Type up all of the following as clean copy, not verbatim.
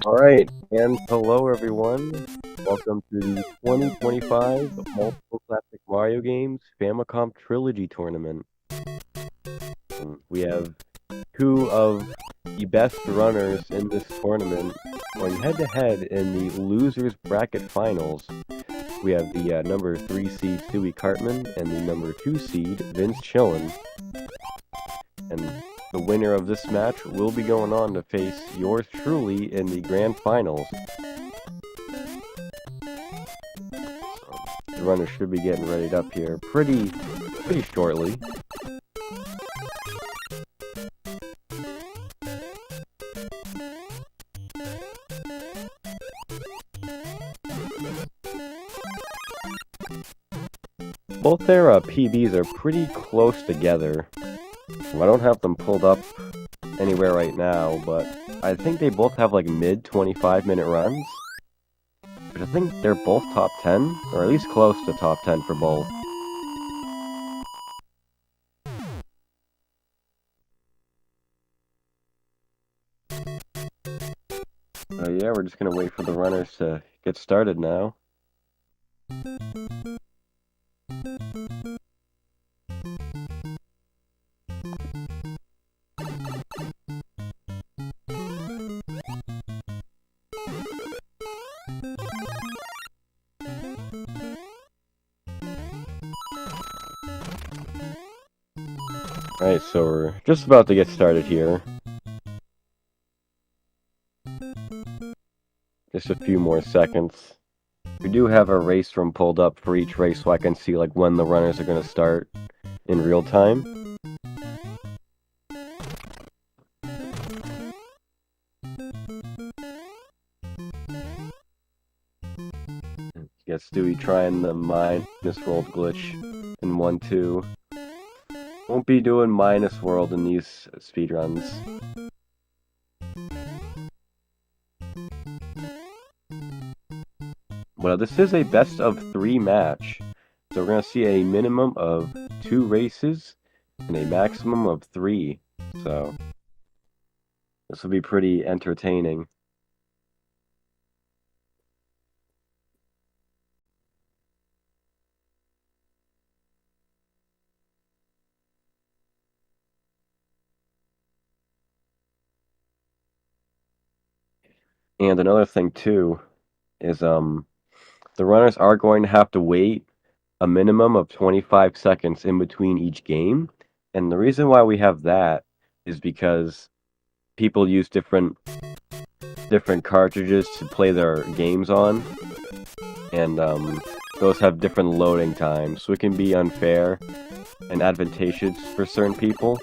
Alright, and hello everyone. Welcome to the 2025 Multiple Classic Mario Games Famicom Trilogy Tournament. We have two of the best runners in this tournament going head-to-head in the Losers Bracket Finals. We have the number 3 seed Stewie Cartman and the number 2 seed vinzchillin. And the winner of this match will be going on to face yours truly in the grand finals. So, the runner should be getting readied up here pretty shortly. Both their PBs are pretty close together. I don't have them pulled up anywhere right now, but I think they both have like mid 25-minute runs. But I think they're both top 10, or at least close to top 10 for both. Yeah, we're just gonna wait for the runners to get started now. Alright, so we're just about to get started here. Just a few more seconds. We do have a race room pulled up for each race so I can see like when the runners are going to start in real time. Get Stewie trying the minus world glitch in 1-2. Won't be doing minus world in these speedruns. Well, this is a best of 3 match, so we're going to see a minimum of 2 races and a maximum of 3, so this will be pretty entertaining. And another thing too is the runners are going to have to wait a minimum of 25 seconds in between each game. And the reason why we have that is because people use different cartridges to play their games on. And those have different loading times, so it can be unfair and advantageous for certain people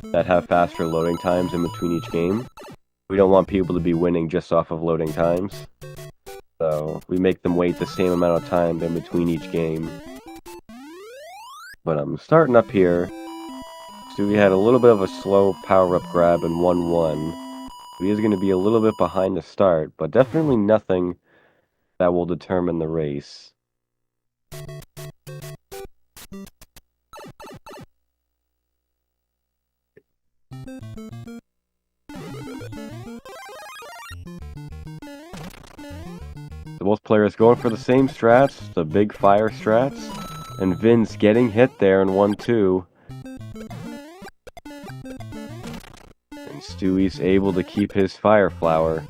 that have faster loading times in between each game. We don't want people to be winning just off of loading times. So we make them wait the same amount of time in between each game. But I'm starting up here. So we had a little bit of a slow power-up grab in 1-1. He is going to be a little bit behind the start, but definitely nothing that will determine the race. So both players going for the same strats, the big fire strats, and Vin's getting hit there in 1-2. And Stewie's able to keep his fire flower.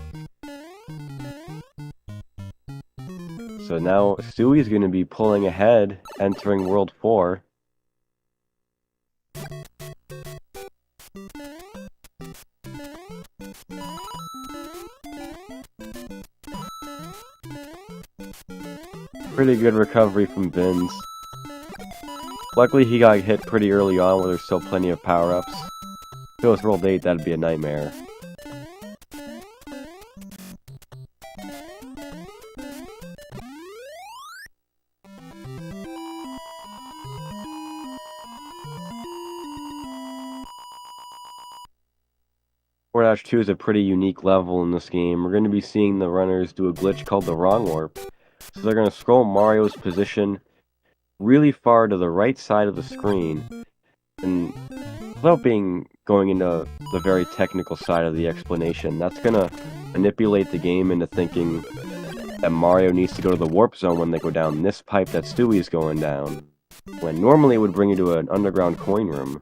So now Stewie's going to be pulling ahead, entering World 4. Pretty good recovery from Vinz. Luckily he got hit pretty early on where there's still plenty of power-ups. If it was World 8, that'd be a nightmare. Dash 2 is a pretty unique level in this game. We're going to be seeing the runners do a glitch called the wrong warp. So they're going to scroll Mario's position really far to the right side of the screen. And without being going into the very technical side of the explanation. That's gonna manipulate the game into thinking that Mario needs to go to the warp zone when they go down this pipe that Stewie's going down, when normally it would bring you to an underground coin room.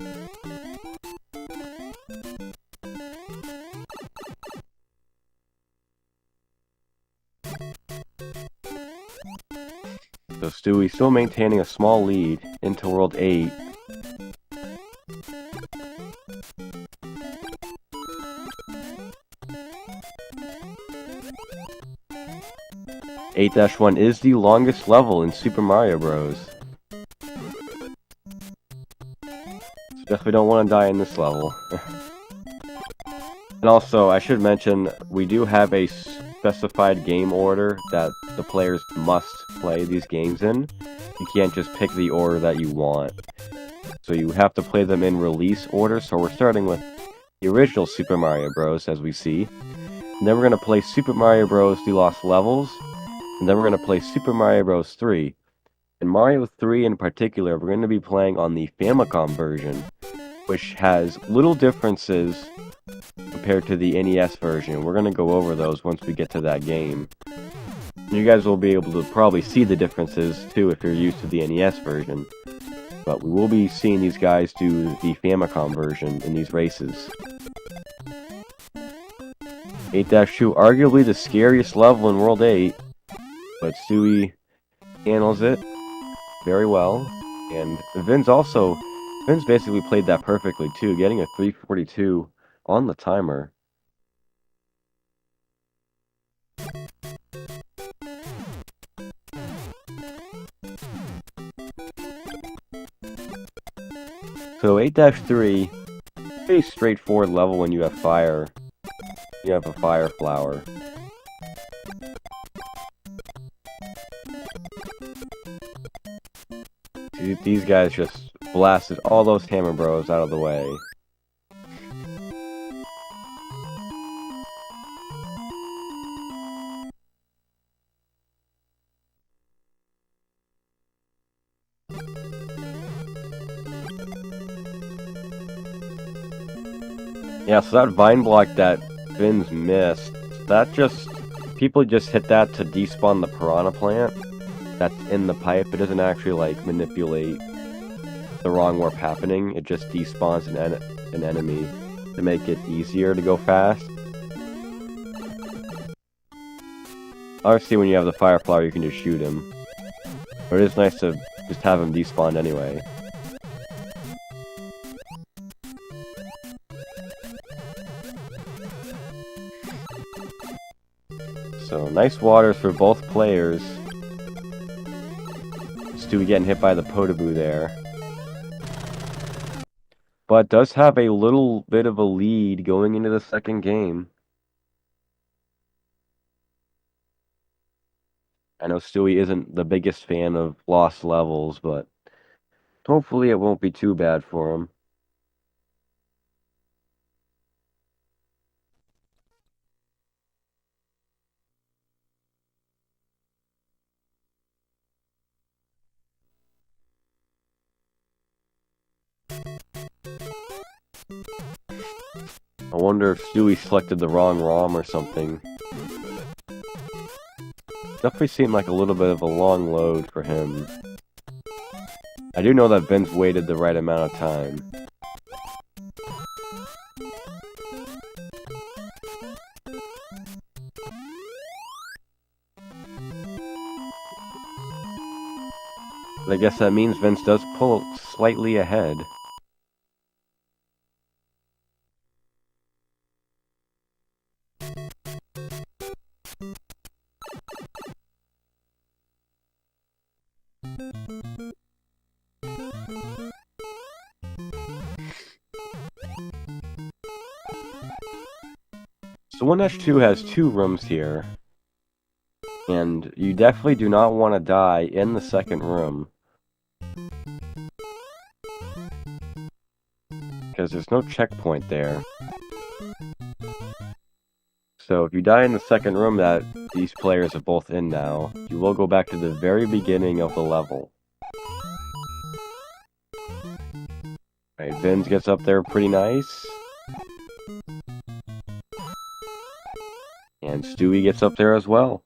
So Stewie still maintaining a small lead into World 8. (8-1) is the longest level in Super Mario Bros. So definitely don't want to die in this level. And also, I should mention, we do have a specified game order that the players must play these games in. You can't just pick the order that you want. So you have to play them in release order, so we're starting with the original Super Mario Bros. As we see. And then we're going to play Super Mario Bros. The Lost Levels, and then we're going to play Super Mario Bros. 3. In Mario 3 in particular, we're going to be playing on the Famicom version, which has little differences compared to the NES version. We're going to go over those once we get to that game. You guys will be able to probably see the differences too if you're used to the NES version. But we will be seeing these guys do the Famicom version in these races. 8-2, arguably the scariest level in World 8, but Stewie handles it very well. And Vinz basically played that perfectly too, getting a 342 on the timer. So 8-3, pretty straightforward level when you have fire. You have a fire flower. These guys just blasted all those Hammer Bros out of the way. Yeah, so that vine block that Vinz missed, people just hit that to despawn the piranha plant that's in the pipe. It doesn't actually, like, manipulate the wrong warp happening. It just despawns an enemy to make it easier to go fast. Obviously, when you have the fire flower, you can just shoot him. But it is nice to just have him despawn anyway. So, nice waters for both players. Stewie getting hit by the Potaboo there. But does have a little bit of a lead going into the second game. I know Stewie isn't the biggest fan of lost levels, but hopefully it won't be too bad for him. I wonder if Stewie selected the wrong ROM or something. Definitely seemed like a little bit of a long load for him. I do know that Vince waited the right amount of time. But I guess that means Vince does pull slightly ahead. So 1-2 has 2 rooms here. And you definitely do not want to die in the second room. Because there's no checkpoint there. So if you die in the second room that these players are both in now, you will go back to the very beginning of the level. Alright, Vinz gets up there pretty nice. And Stewie gets up there as well.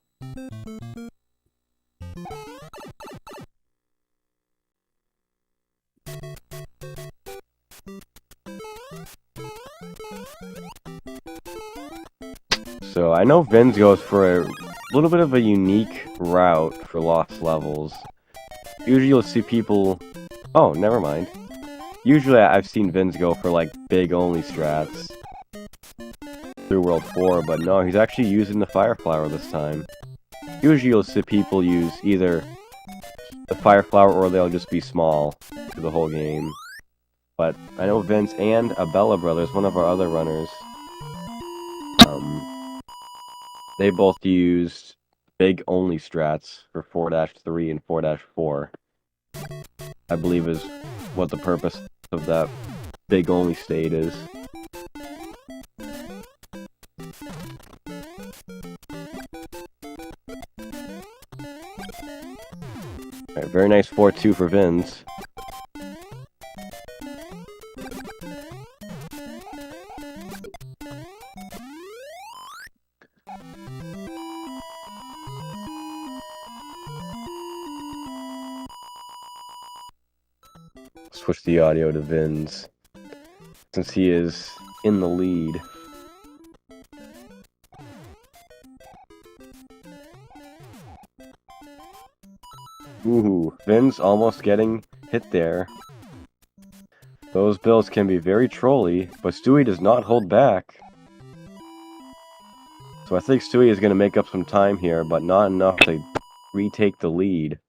So I know Vinz goes for a little bit of a unique route for lost levels. Usually you'll see people... Oh, never mind. Usually I've seen Vinz go for like big only strats through World 4, but no, he's actually using the Fire Flower this time. Usually you'll see people use either the Fire Flower or they'll just be small through the whole game. But I know Vince and Abella Brothers, one of our other runners, they both used big only strats for 4-3 and 4-4. I believe is what the purpose of that big only state is. Alright, very nice 4-2 for Vince. Switch the audio to Vince, since he is in the lead. Ooh, Vince almost getting hit there. Those bills can be very trolly, but Stewie does not hold back. So I think Stewie is going to make up some time here, but not enough to retake the lead.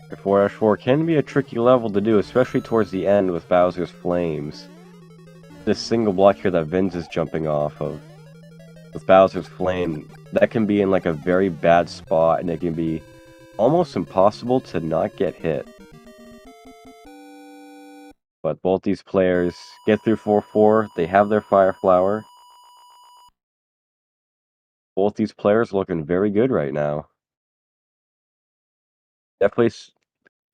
The 4-4 can be a tricky level to do, especially towards the end with Bowser's Flames. This single block here that Vince is jumping off of, with Bowser's Flame, that can be in like a very bad spot, and it can be almost impossible to not get hit. But both these players get through 4-4, they have their Fire Flower. Both these players looking very good right now. Definitely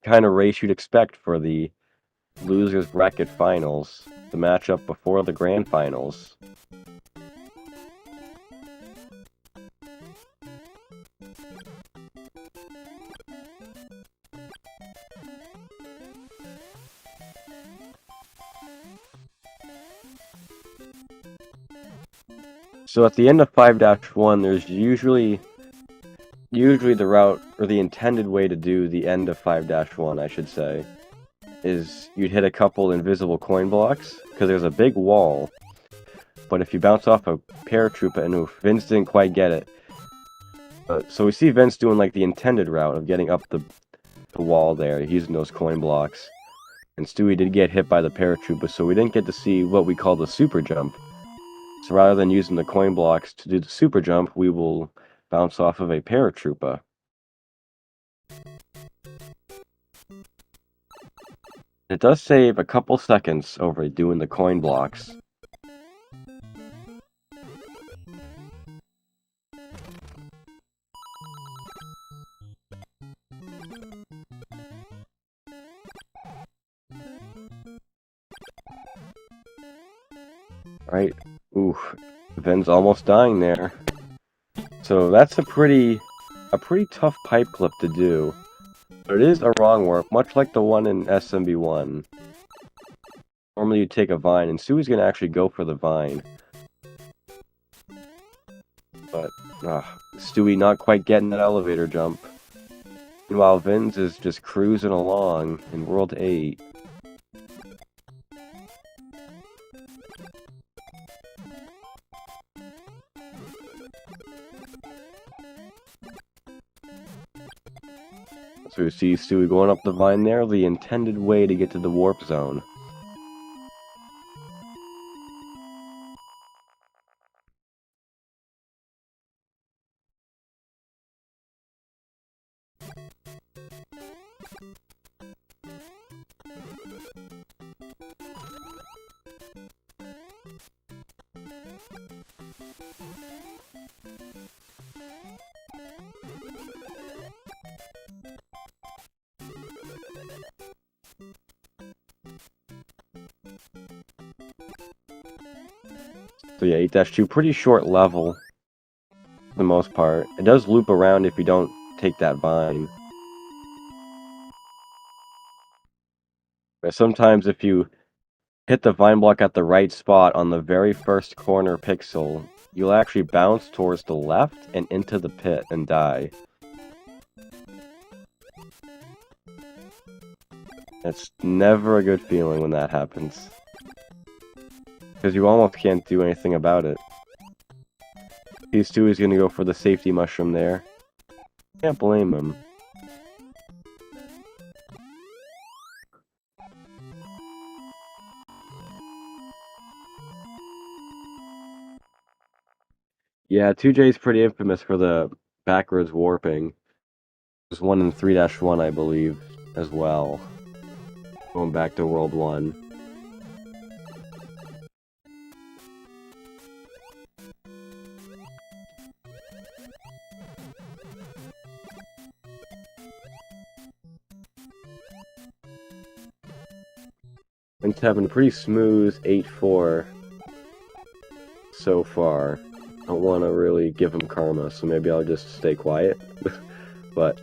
kind of race you'd expect for the losers bracket finals, the matchup before the grand finals. So at the end of 5-1, there's usually the route, or the intended way to do the end of 5-1, I should say, is you'd hit a couple invisible coin blocks, because there's a big wall, but if you bounce off a paratrooper, and oof, Vince didn't quite get it. So we see Vince doing like the intended route of getting up the wall there, using those coin blocks. And Stewie did get hit by the paratrooper, so we didn't get to see what we call the super jump. So rather than using the coin blocks to do the super jump, we will bounce off of a paratrooper. It does save a couple seconds over doing the coin blocks. Right. Ooh, Ven's almost dying there. So that's a pretty tough pipe clip to do. But it is a wrong warp, much like the one in SMB1. Normally you take a vine, and Stewie's gonna actually go for the vine. But, Stewie not quite getting that elevator jump. Meanwhile, Vince is just cruising along in World 8. So we see Stewie going up the vine there, the intended way to get to the warp zone. So yeah, 8-2, pretty short level for the most part. It does loop around if you don't take that vine. But sometimes if you hit the vine block at the right spot on the very first corner pixel, you'll actually bounce towards the left and into the pit and die. It's never a good feeling when that happens. Because you almost can't do anything about it. He's gonna go for the safety mushroom there. Can't blame him. Yeah, 2J's pretty infamous for the backwards warping. There's one in 3-1, I believe, as well. Going back to World 1. Vin's having a pretty smooth 8-4 so far. I don't want to really give him karma, so maybe I'll just stay quiet. But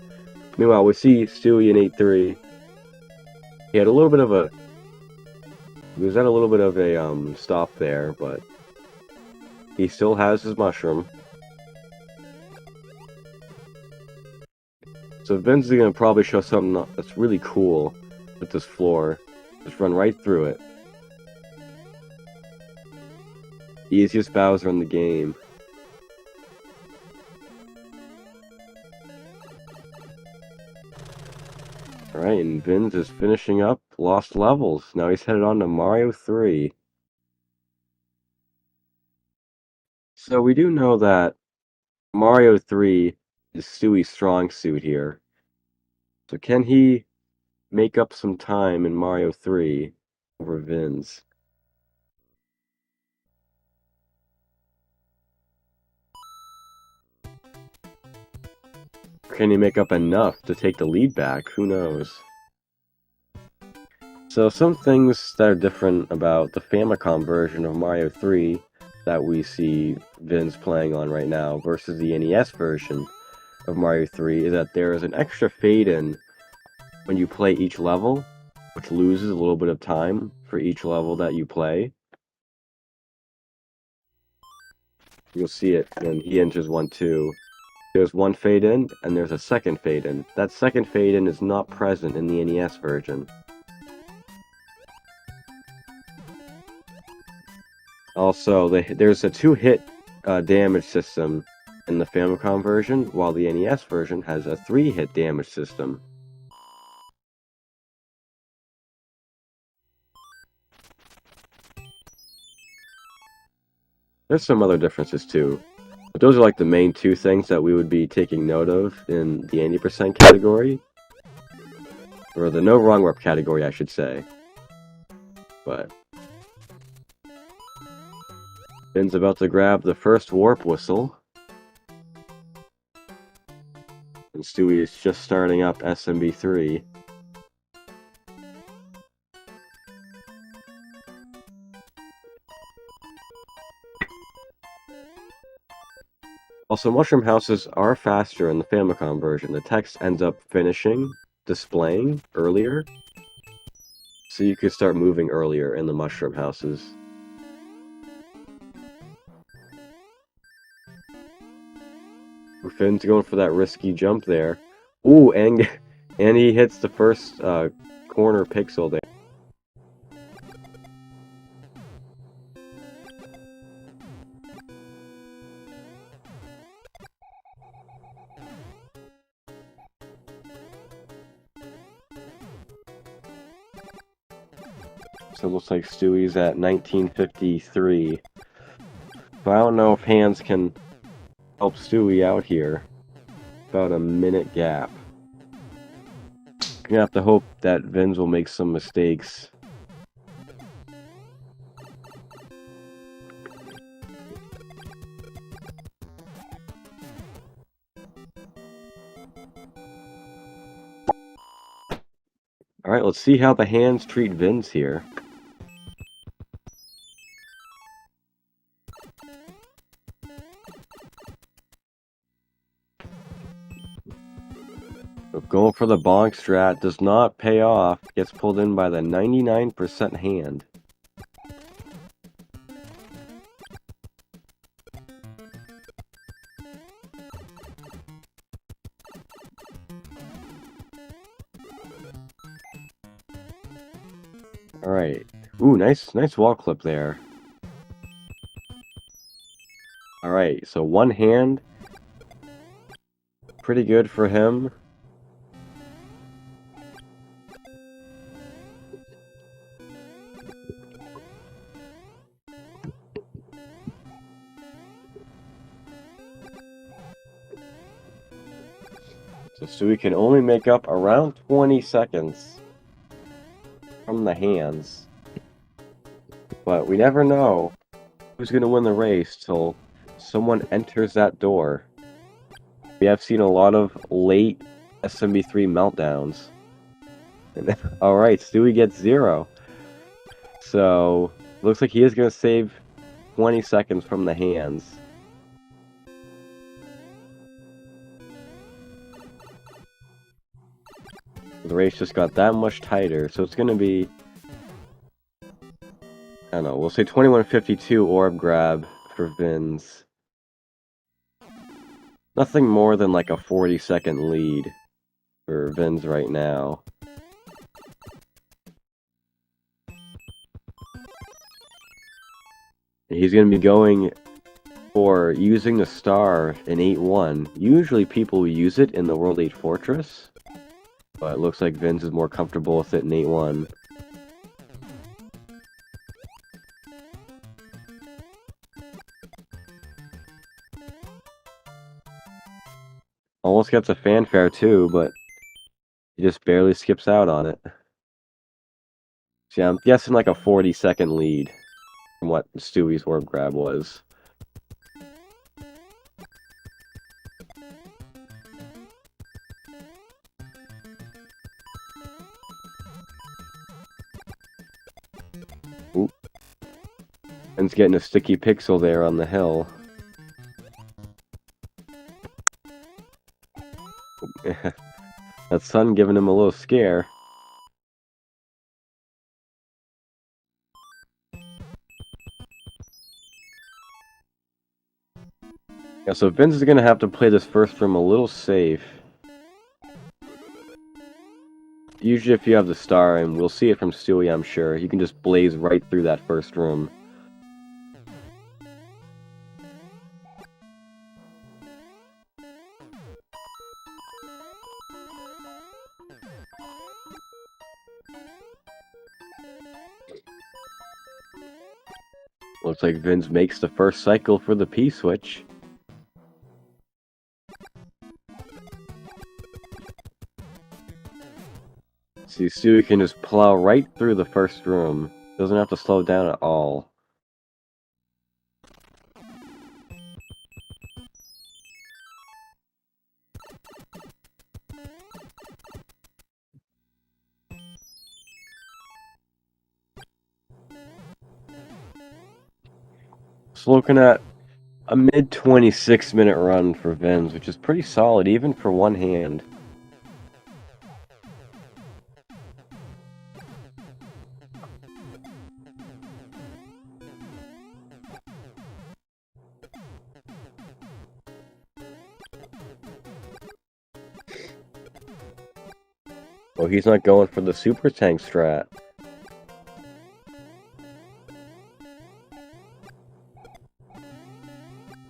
meanwhile, we see Stewie in 8-3. He had a little bit of a... He was at a little bit of a stop there, but he still has his mushroom. So Vin's going to probably show something that's really cool with this floor. Just run right through it. Easiest Bowser in the game. Alright, and Vin's is finishing up Lost Levels. Now he's headed on to Mario 3. So we do know that Mario 3 is Stewie's strong suit here. So can he make up some time in Mario 3 over Vin's? Can he make up enough to take the lead back? Who knows? So some things that are different about the Famicom version of Mario 3 that we see Vin's playing on right now versus the NES version of Mario 3 is that there is an extra fade-in when you play each level, which loses a little bit of time for each level that you play. You'll see it when he enters 1-2. There's one fade-in, and there's a second fade-in. That second fade-in is not present in the NES version. Also, there's a 2-hit damage system in the Famicom version, while the NES version has a 3-hit damage system. There's some other differences too. But those are like the main two things that we would be taking note of in the 80% category. Or the no wrong rep category, I should say. But Vin's about to grab the first warp whistle. And Stewie is just starting up SMB 3. Also, mushroom houses are faster in the Famicom version. The text ends up displaying earlier. So you could start moving earlier in the mushroom houses. Finn's going for that risky jump there. Ooh, and he hits the first corner pixel there. So it looks like Stewie's at 1953. But I don't know if hands can help Stewie out here. About a minute gap. You're gonna have to hope that Vin's will make some mistakes. Alright, let's see how the hands treat Vince here. Going for the bonk strat does not pay off. Gets pulled in by the 99% hand. Alright. Ooh, nice wall clip there. Alright, so one hand. Pretty good for him. So Stewie can only make up around 20 seconds from the hands. But we never know who's going to win the race till someone enters that door. We have seen a lot of late SMB3 meltdowns. Alright, Stewie gets 0. So, looks like he is going to save 20 seconds from the hands. The race just got that much tighter, so it's going to be, I don't know, we'll say 21:52 orb grab for Vinz. Nothing more than like a 40-second lead for Vinz right now. He's going to be going for using the star in 8-1. Usually people use it in the World 8 Fortress, but it looks like Vinz is more comfortable with it in 8-1. Almost gets a fanfare too, but he just barely skips out on it. So yeah, I'm guessing like a 40-second lead from what Stewie's orb grab was. Oop. And it's getting a sticky pixel there on the hill. That sun giving him a little scare. Yeah, so Vince is going to have to play this first room a little safe. Usually if you have the star, and we'll see it from Stewie, I'm sure, you can just blaze right through that first room. Looks like Vince makes the first cycle for the P-switch. See, Stewie can just plow right through the first room. Doesn't have to slow down at all. So looking at a mid 26-minute run for Vince, which is pretty solid even for one hand. Oh, he's not going for the super tank strat.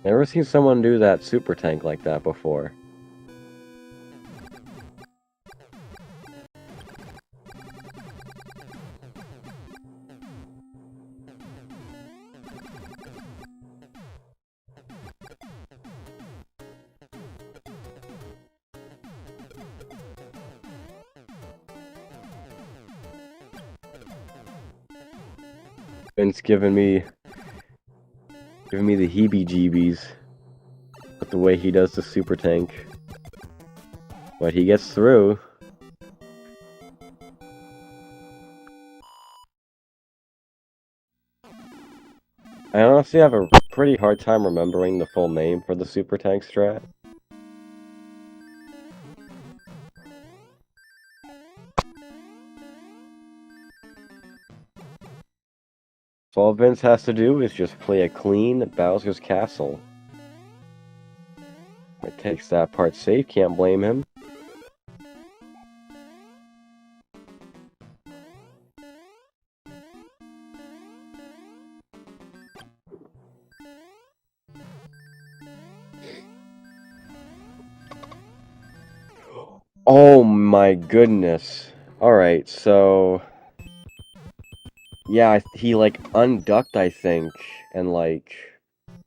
Never seen someone do that super tank like that before. Vince giving me the heebie-jeebies with the way he does the super tank. But he gets through. I honestly have a pretty hard time remembering the full name for the Super Tank strat. So all Vince has to do is just play a clean Bowser's Castle. It takes that part safe, can't blame him. Oh my goodness. Alright, so... Yeah, he, like, unducked, I think, and, like...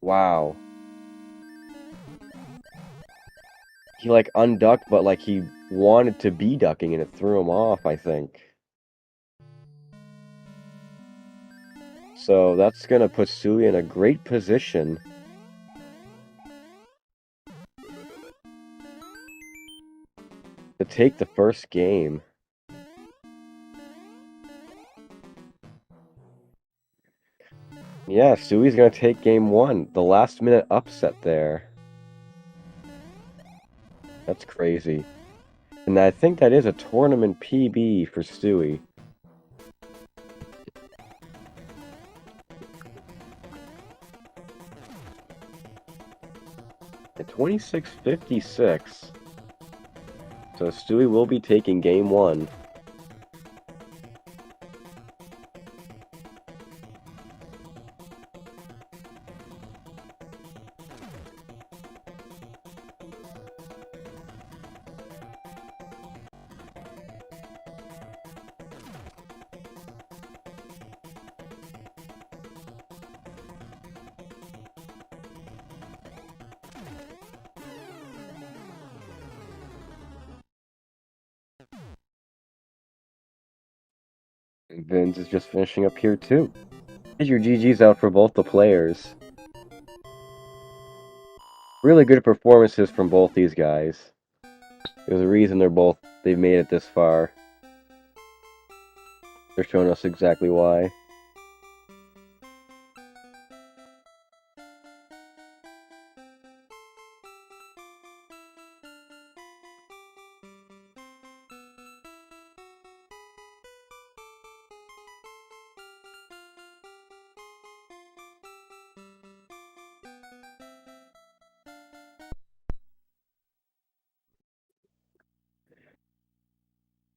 Wow. He, like, unducked, but, like, he wanted to be ducking, and it threw him off, I think. So that's gonna put Stewie in a great position. To take the first game. Yeah, Stewie's gonna take game one. The last minute upset there. That's crazy. And I think that is a tournament PB for Stewie. At 26:56. So Stewie will be taking game one. And Vince is just finishing up here too. Get your GG's out for both the players. Really good performances from both these guys. There's a reason they've made it this far. They're showing us exactly why.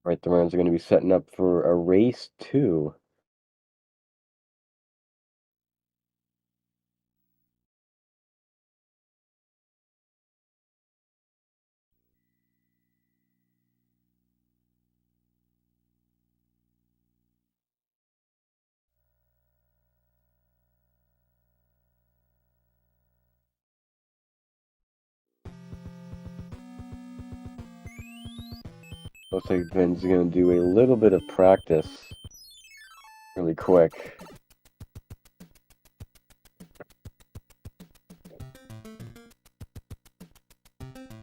Right, the Maroons are going to be setting up for a race 2. Looks like Vin's going to do a little bit of practice really quick.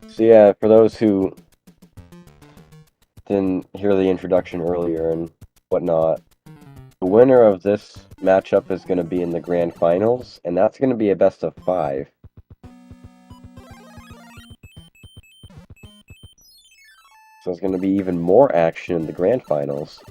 So yeah, for those who didn't hear the introduction earlier and whatnot, the winner of this matchup is going to be in the grand finals, and that's going to be a best of 5. So there's going to be even more action in the grand finals.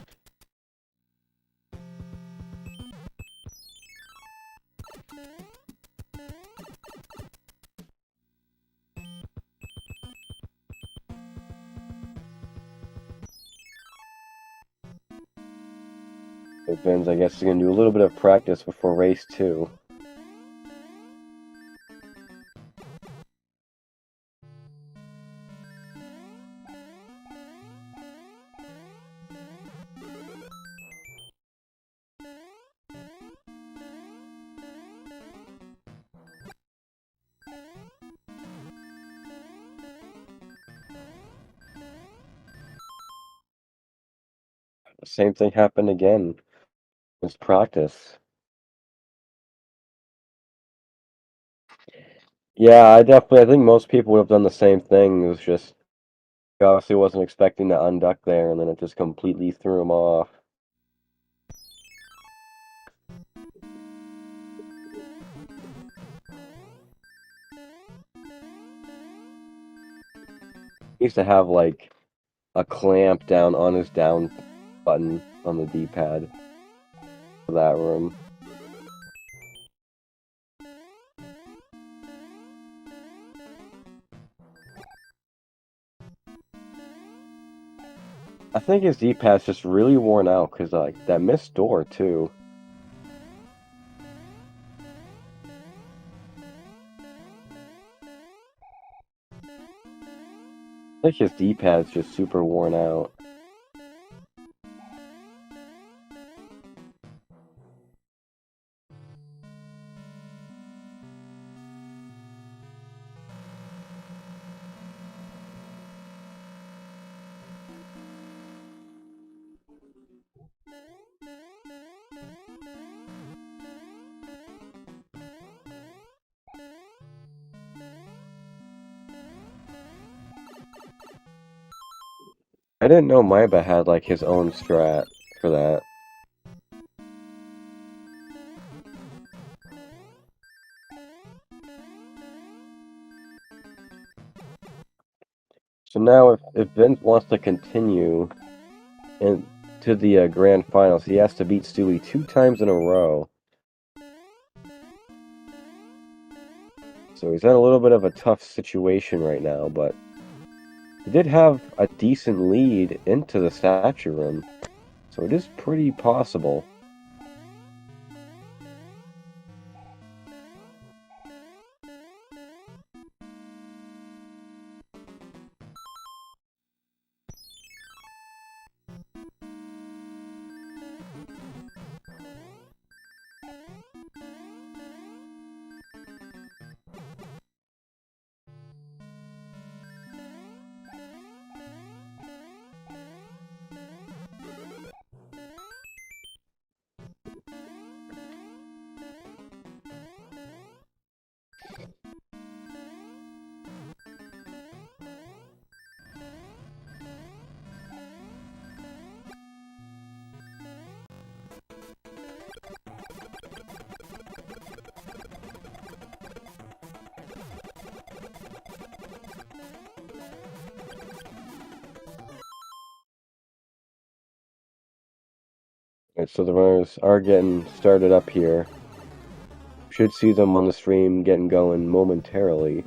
So Vin's, I guess, is going to do a little bit of practice before race 2. The same thing happened again. It's practice. Yeah, I think most people would have done the same thing. It was just, he obviously wasn't expecting to unduck there, and then it just completely threw him off. He used to have like a clamp down on his down button on the D-pad for that room. I think his D-pad's just really worn out because like that missed door too. I think his D-pad's just super worn out. I didn't know Maiba had like his own strat for that. So now if Vince wants to continue to the grand finals, he has to beat Stewie 2 times in a row. So he's in a little bit of a tough situation right now, but he did have a decent lead into the statue room, so it is pretty possible. Right, so the runners are getting started up here. Should see them on the stream getting going momentarily.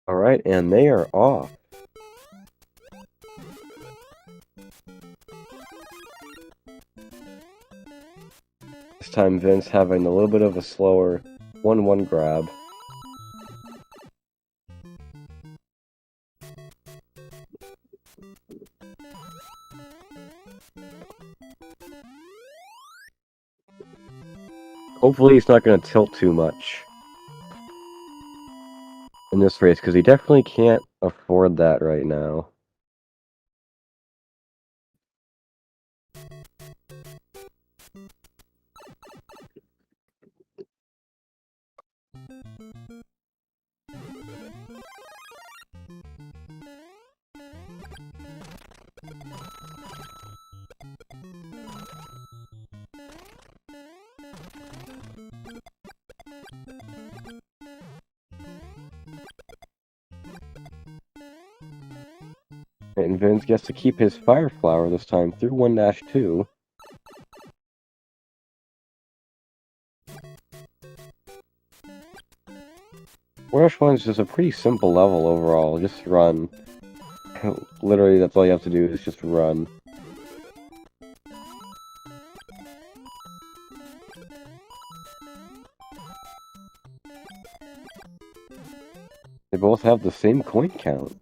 Alright, and they are off. This time Vince having a little bit of a slower 1-1 grab. Hopefully he's not going to tilt too much in this race, because he definitely can't afford that right now. And Vince gets to keep his Fire Flower this time through 1-2. Rush 1 is just a pretty simple level overall, just run. Literally, that's all you have to do is just run. They both have the same coin count.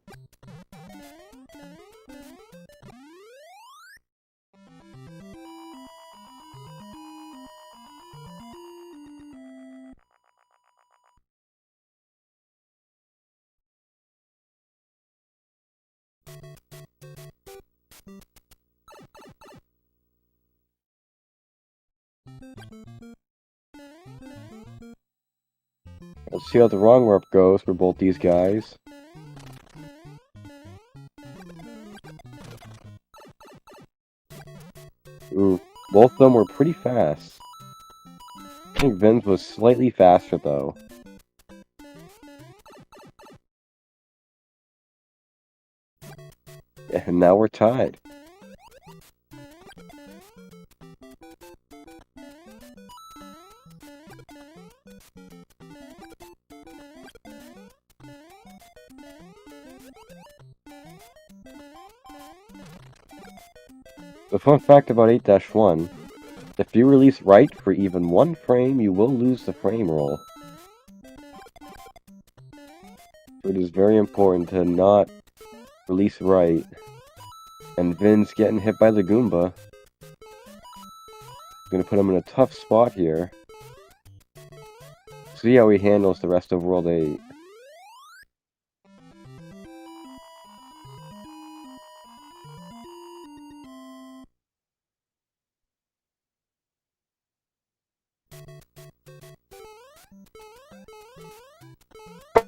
Let's see how the wrong rep goes for both these guys. Ooh, both of them were pretty fast. I think Vin's was slightly faster though. And now we're tied. The fun fact about 8-1, if you release right for even one frame, you will lose the frame roll. So it is very important to not release right. And Vin's getting hit by the Goomba. Gonna put him in a tough spot here. See how he handles the rest of World 8.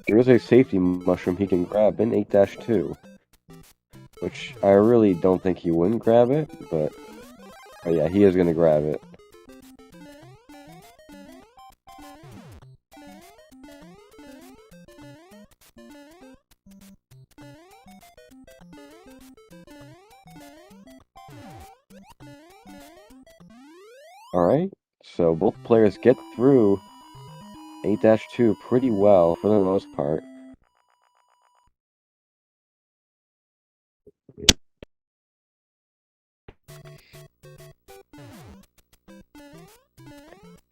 There is a safety mushroom he can grab in 8-2. Which I really don't think he wouldn't grab it, but... Oh yeah, he is gonna grab it. Alright, so both players get through 8-2 pretty well for the most part.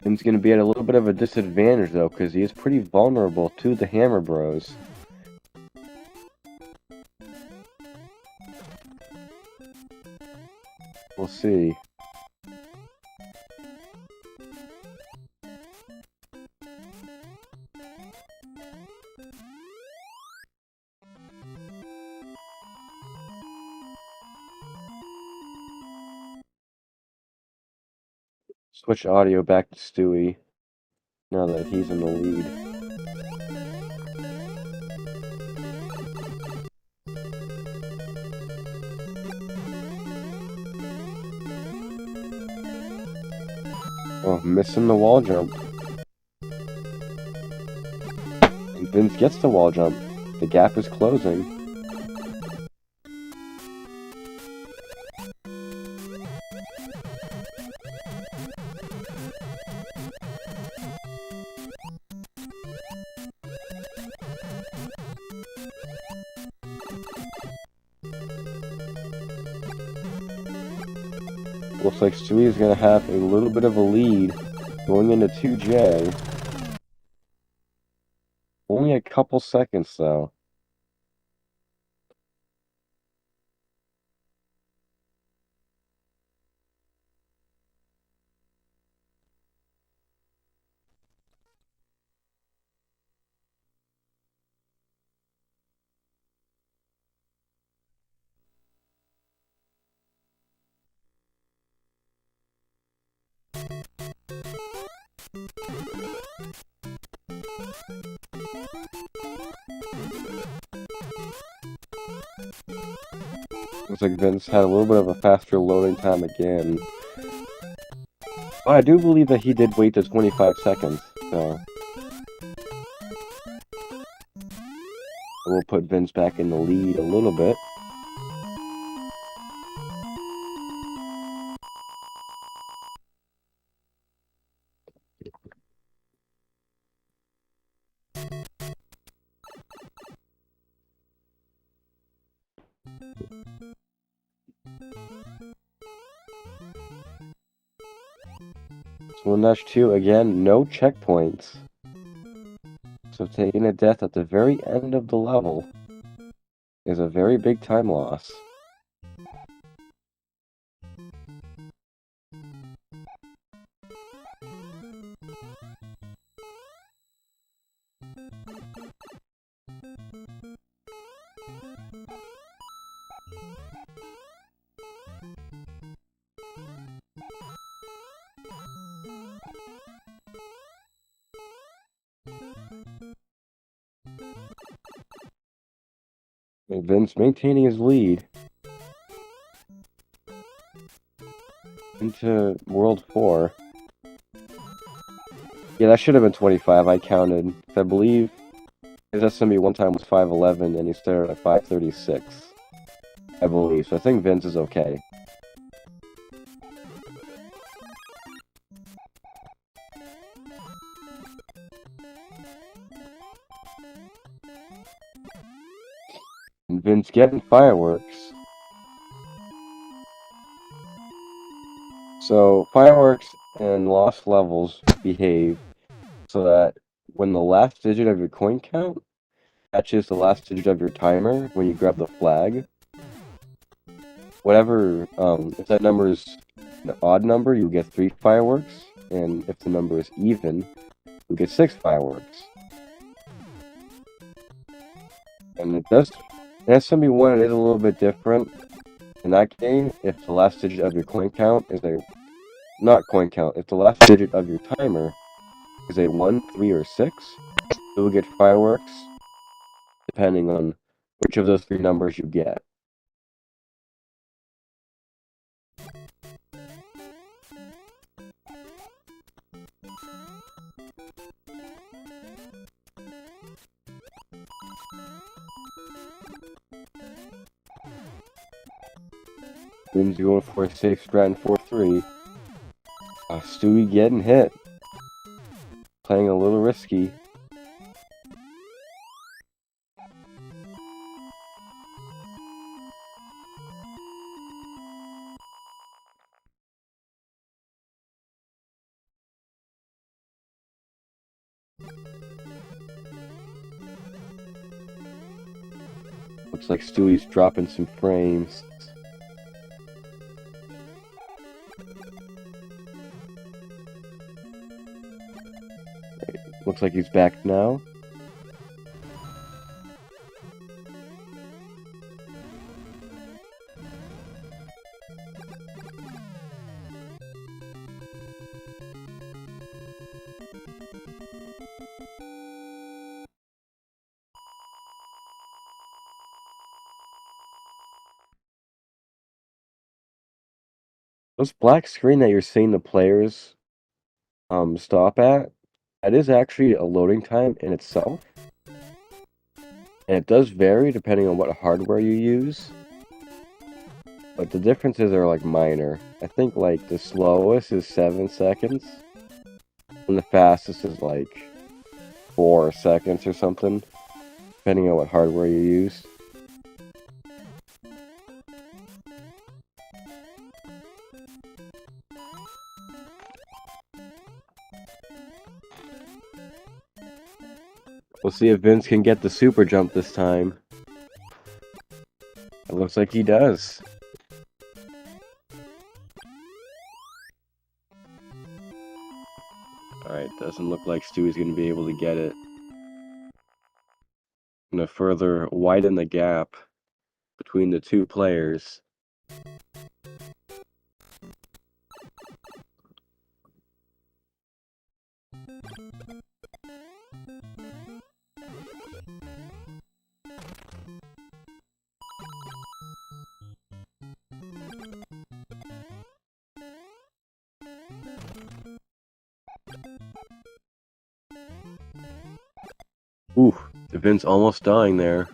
Vin's gonna be at a little bit of a disadvantage though, because he is pretty vulnerable to the Hammer Bros. We'll see. Switch audio back to Stewie, now that he's in the lead. Oh, missing the wall jump. And Vince gets the wall jump. The gap is closing. Looks like Stewie is going to have a little bit of a lead going into 2J. Only a couple seconds, though. Looks like Vince had a little bit of a faster loading time again. But I do believe that he did wait the 25 seconds, so... We'll put Vince back in the lead a little bit. So in Dash 2, again, no checkpoints. So taking a death at the very end of the level is a very big time loss. And Vince maintaining his lead into World 4. Yeah, that should have been 25, I counted. I believe his SMB one time was 5'11", and he started at 5'36", I believe. So I think Vince is okay. And Vince getting fireworks. So fireworks and lost levels behave so that when the last digit of your coin count matches the last digit of your timer when you grab the flag, whatever, if that number is an odd number, you get 3 fireworks, and if the number is even, you get 6 fireworks. And it does, in SMB1 it is a little bit different. In that game, if the last digit of your coin count is not coin count, if the last digit of your timer is a 1, 3, or 6, you will get fireworks, depending on which of those 3 numbers you get. Vin's going for a safe strat in 4-3. Stewie getting hit. Playing a little risky. Looks like Stewie's dropping some frames. Right. Looks like he's back now. This black screen that you're seeing the players stop at, that is actually a loading time in itself. And it does vary depending on what hardware you use. But the differences are like minor. I think like the slowest is 7 seconds. And the fastest is like 4 seconds or something. Depending on what hardware you use. We'll see if Vince can get the super jump this time. It looks like he does. Alright, doesn't look like Stewie's going to be able to get it. Going to further widen the gap between the two players. Ooh, Vince almost dying there.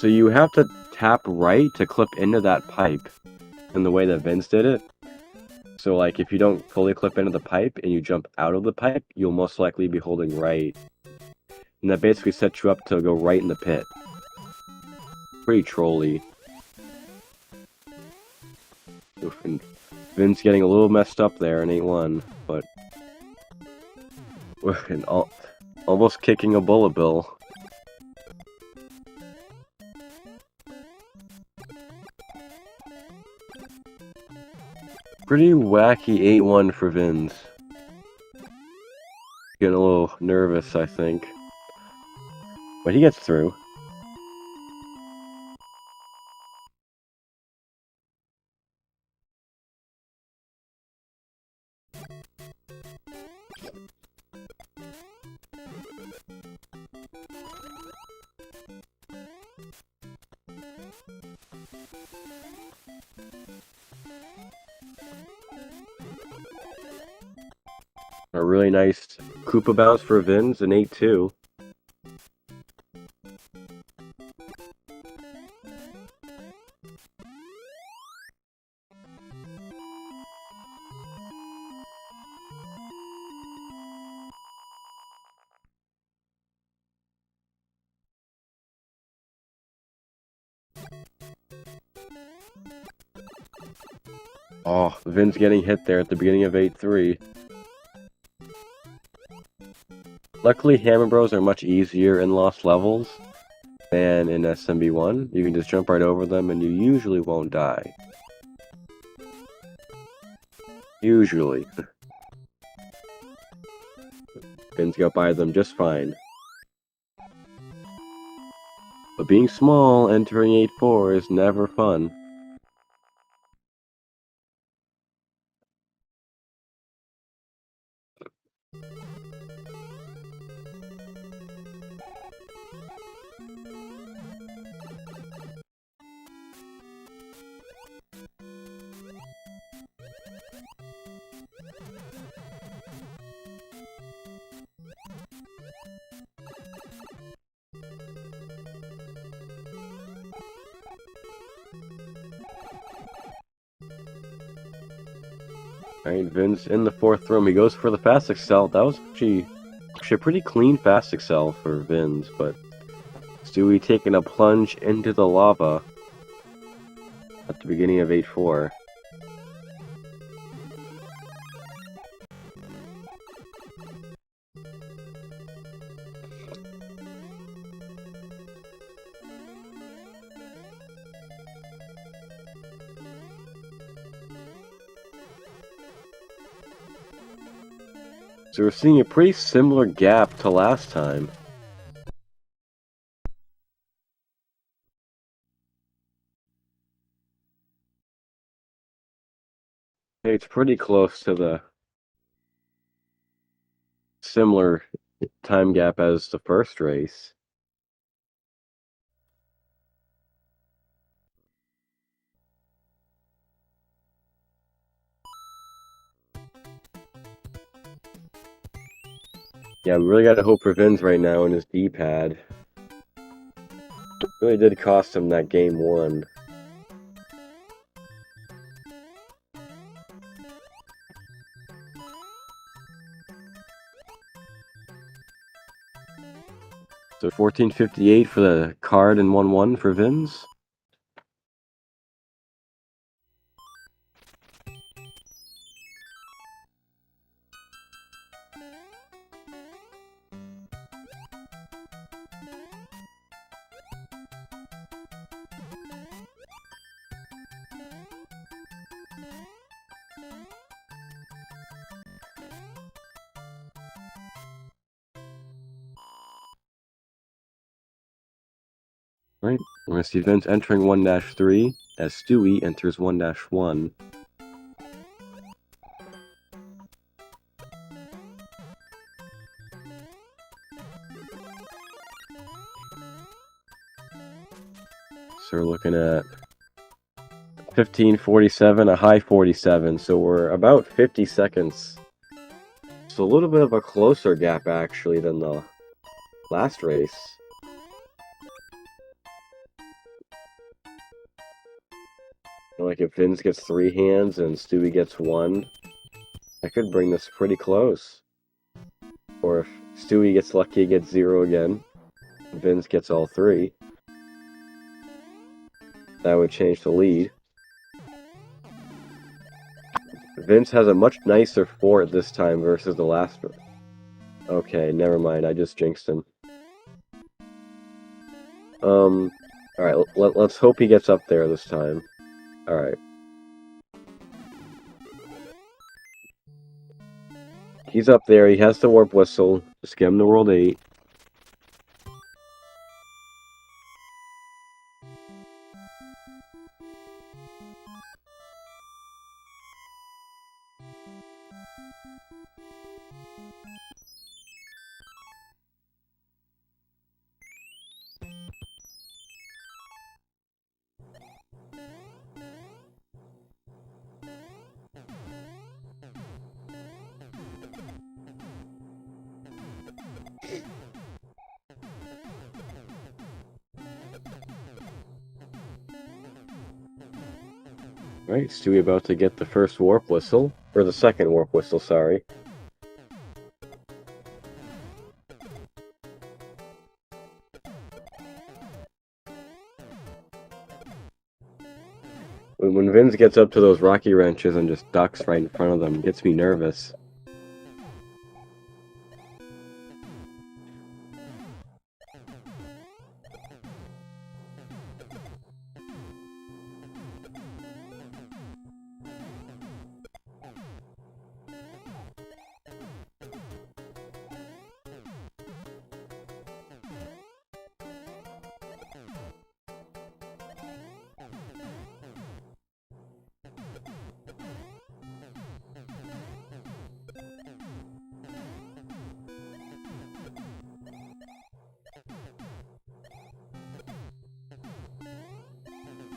So you have to tap right to clip into that pipe in the way that Vince did it. So like if you don't fully clip into the pipe and you jump out of the pipe, you'll most likely be holding right. And that basically sets you up to go right in the pit. Pretty trolly. Oof, and Vince getting a little messed up there in 8-1, but Almost kicking a bullet bill. Pretty wacky 8-1 for Vinz. Getting a little nervous, I think. But he gets through. A really nice Koopa bounce for Vinz, an 8-2. Oh, Vin's getting hit there at the beginning of 8-3. Luckily, Hammer Bros are much easier in Lost Levels than in SMB1. You can just jump right over them and you usually won't die. Usually. Vin's got by them just fine. But being small, entering 8-4 is never fun. Alright, Vin's in the fourth room. He goes for the fast excel. That was actually a pretty clean fast excel for Vin's, but Stewie taking a plunge into the lava at the beginning of 8-4. So we're seeing a pretty similar gap to last time. Hey, it's pretty close to the similar time gap as the first race. Yeah, we really gotta hope for Vin's right now in his D-pad. Really did cost him that game one. So 1458 for the card and 1-1 for Vin's. Right, we're going to see Vince entering 1-3 as Stewie enters 1-1. So we're looking at 15:47, a high 47, so we're about 50 seconds. It's a little bit of a closer gap actually than the last race. Like if Vince gets 3 hands and Stewie gets 1, I could bring this pretty close. Or if Stewie gets lucky, gets 0 again, Vince gets all 3. That would change the lead. Vince has a much nicer fort this time versus the last one. Okay, never mind. I just jinxed him. Alright, let's hope he gets up there this time. Alright. He's up there. He has the warp whistle. Just get him to World 8. Right, Stewie about to get the first warp whistle. Or the second warp whistle, sorry. When Vince gets up to those rocky wrenches and just ducks right in front of them, it gets me nervous.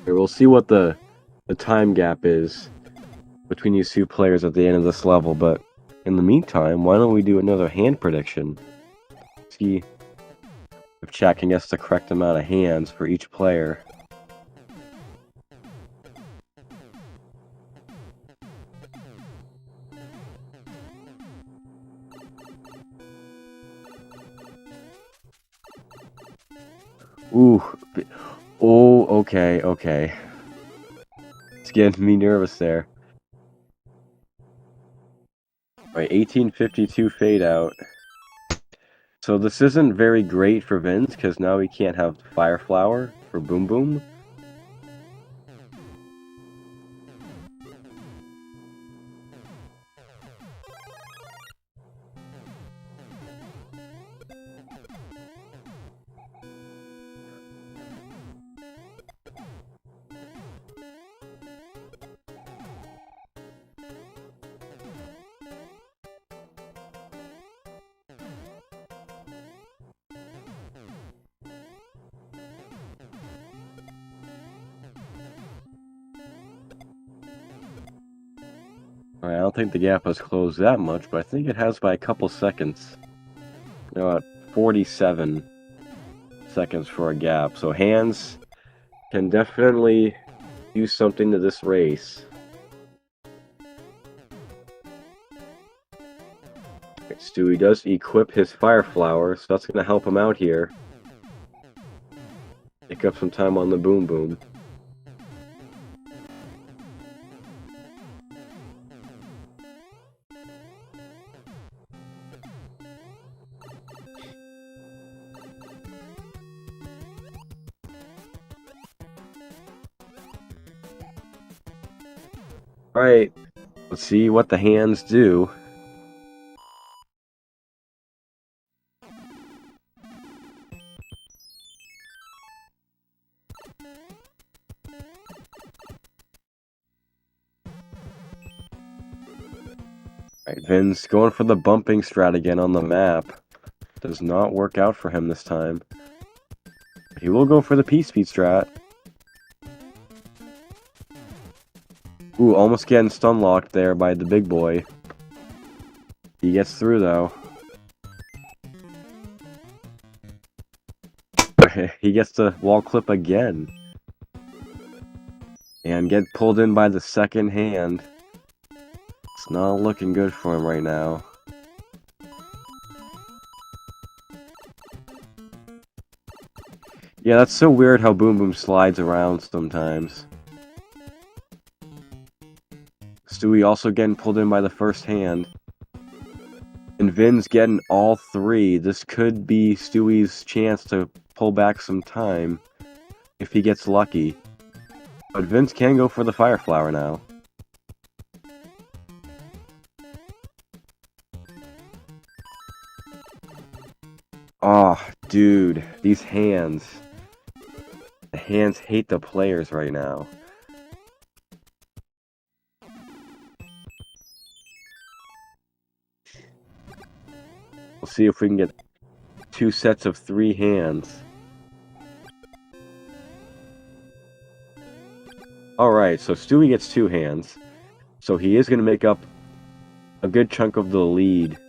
Here, we'll see what the time gap is between these two players at the end of this level, but in the meantime, why don't we do another hand prediction? See if chat can guess the correct amount of hands for each player. Ooh. Oh, okay. It's getting me nervous there. Alright, 1852 fade out. So this isn't very great for Vince, because now he can't have Fire Flower for Boom Boom. Alright, I don't think the gap has closed that much, but I think it has by a couple seconds. You know, at 47 seconds for a gap. So hands can definitely do something to this race. Stewie does equip his Fire Flower, so that's going to help him out here. Pick up some time on the Boom Boom. Alright, let's see what the hands do. Alright, Vin's going for the bumping strat again on the map. Does not work out for him this time. He will go for the P-Speed strat. Ooh, almost getting stun locked there by the big boy. He gets through though. He gets the wall clip again. And get pulled in by the second hand. It's not looking good for him right now. Yeah, that's so weird how Boom Boom slides around sometimes. Stewie also getting pulled in by the first hand. And Vin's getting all three. This could be Stewie's chance to pull back some time if he gets lucky. But Vince can go for the Fire Flower now. Oh, dude, these hands. The hands hate the players right now. We'll see if we can get 2 sets of 3 hands. Alright, so Stewie gets 2 hands. So he is going to make up a good chunk of the lead.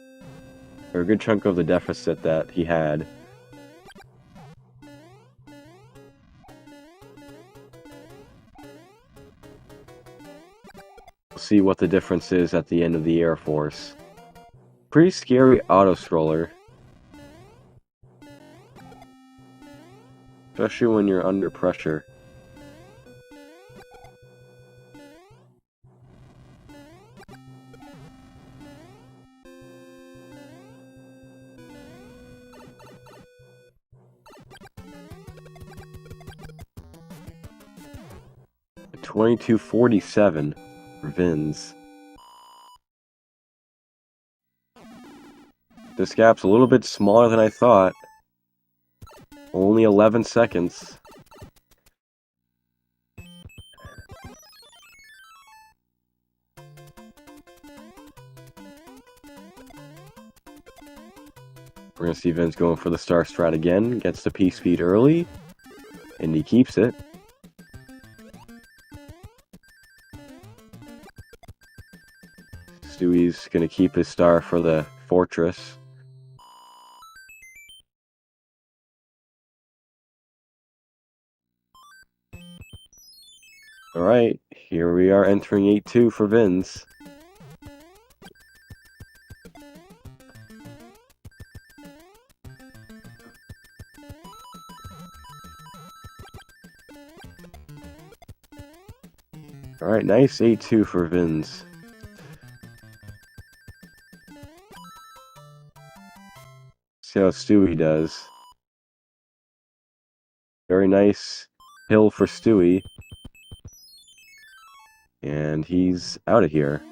Or a good chunk of the deficit that he had. We'll see what the difference is at the end of the Air Force. Pretty scary auto-scroller. Especially when you're under pressure. $22.47 for Vinz. This gap's a little bit smaller than I thought. Only 11 seconds. We're going to see Vince going for the Star Strat again. Gets the P-Speed early. And he keeps it. Stewie's going to keep his star for the Fortress. Alright, here we are entering 8-2 for Vince. Alright, nice 8-2 for Vince. See how Stewie does. Very nice hill for Stewie. And he's out of here.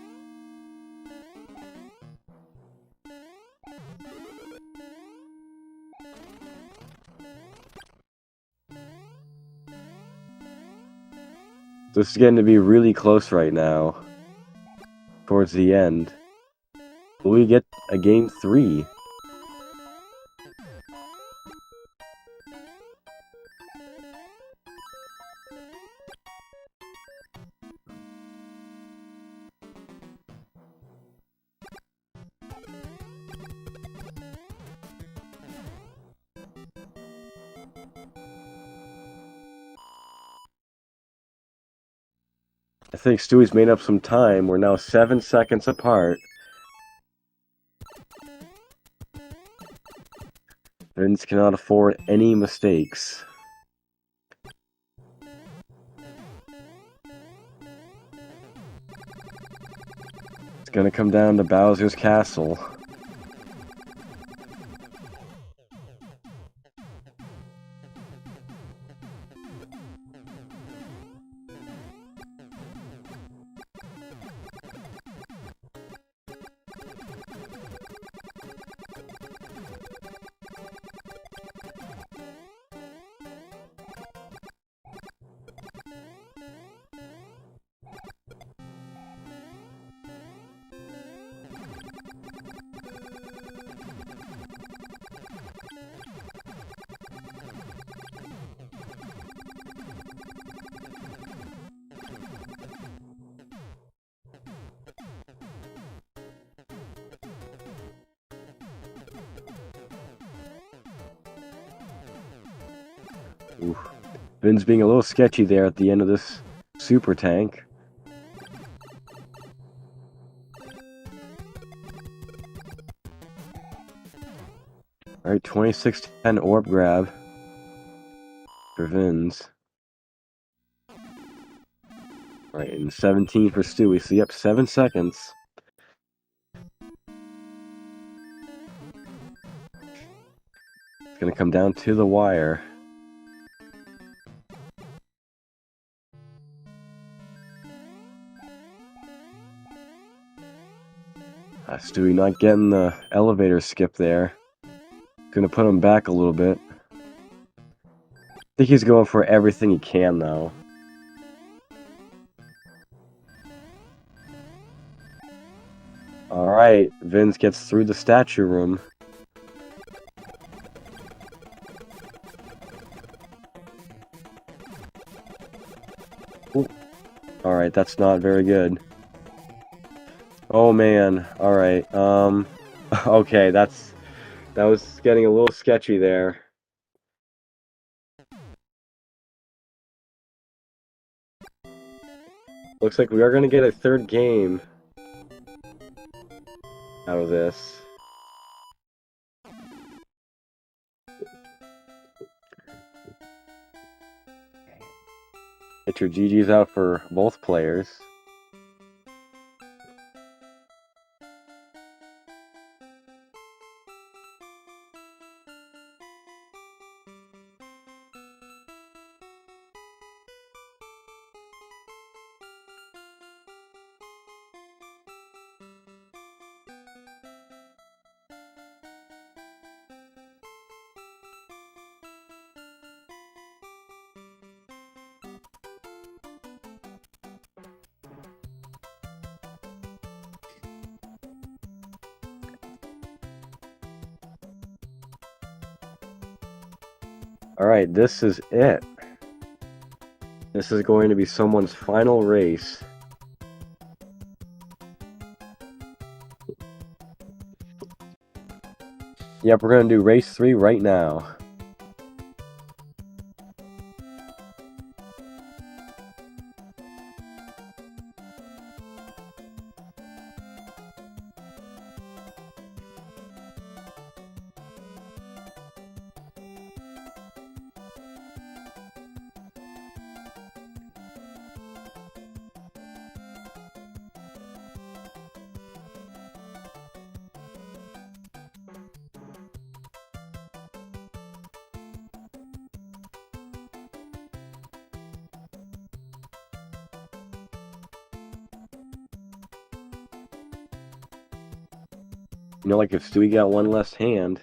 This is getting to be really close right now. Towards the end. Will we get a game 3? I think Stewie's made up some time. We're now 7 seconds apart. Vince cannot afford any mistakes. It's gonna come down to Bowser's Castle. Oof. Vin's being a little sketchy there at the end of this super tank. Alright, 26-10 orb grab for Vin's. Alright, and 17 for Stewie. So, yep, 7 seconds. Gonna come down to the wire. Stewie not getting the elevator skip there. Gonna put him back a little bit. I think he's going for everything he can, though. Alright, Vince gets through the statue room. Alright, that's not very good. Oh man, alright, okay, that was getting a little sketchy there. Looks like we are gonna get a third game out of this. Get your GGs out for both players. Alright, this is it. This is going to be someone's final race. Yep, we're going to do race 3 right now. You know, like if Stewie got one less hand,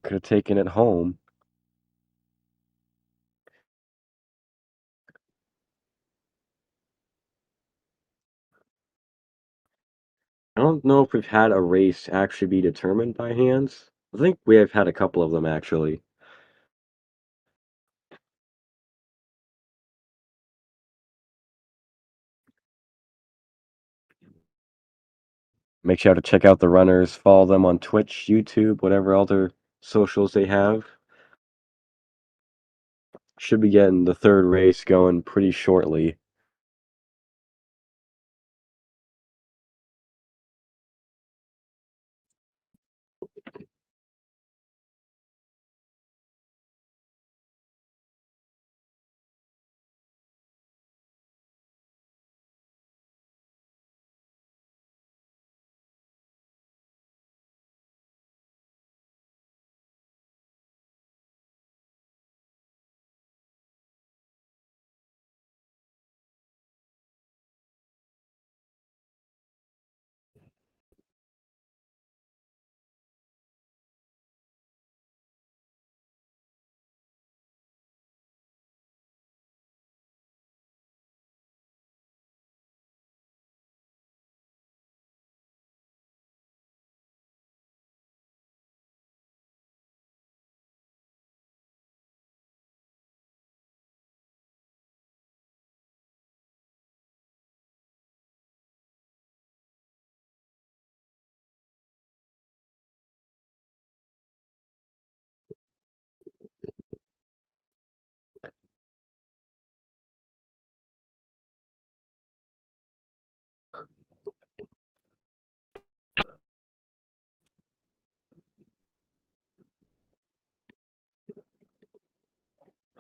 could have taken it home. I don't know if we've had a race actually be determined by hands. I think we have had a couple of them, actually. Make sure to check out the runners, follow them on Twitch, YouTube, whatever other socials they have. Should be getting the third race going pretty shortly.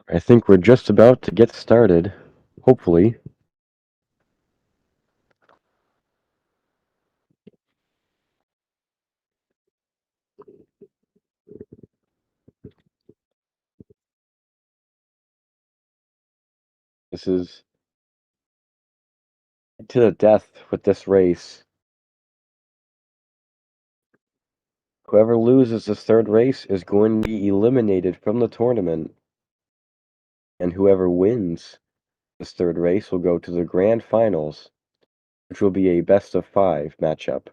I think we're just about to get started, hopefully. This is to the death with this race. Whoever loses this third race is going to be eliminated from the tournament. And whoever wins this third race will go to the grand finals, which will be a best-of-5 matchup.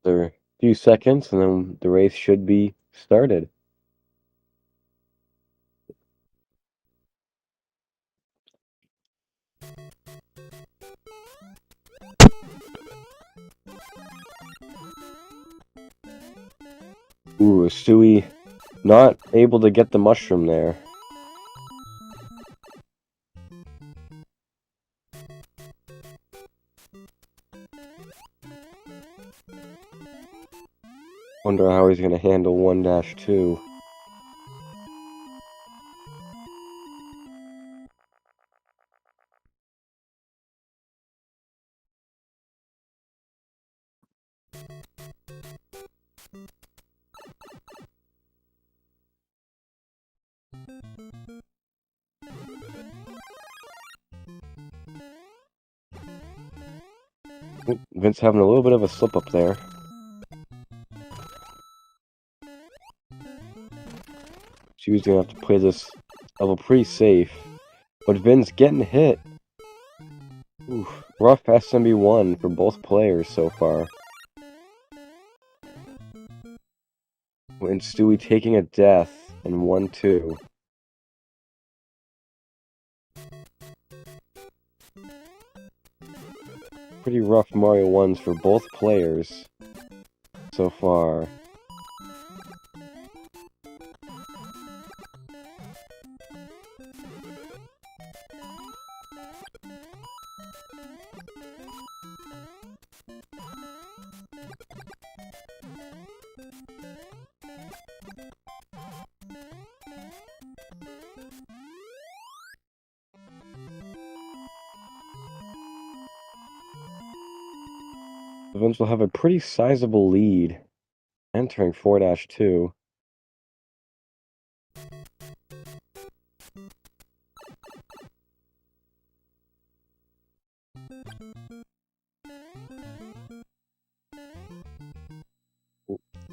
There are a few seconds, and then the race should be started. Ooh, Stewie not able to get the mushroom there. Wonder how he's going to handle 1-2. Vince having a little bit of a slip up there. She was going to have to play this level pretty safe. But Vince getting hit. Oof, rough SMB1 for both players so far. And Stewie taking a death in 1-2. Pretty rough Mario 1s for both players so far. Vince will have a pretty sizable lead, entering 4-2.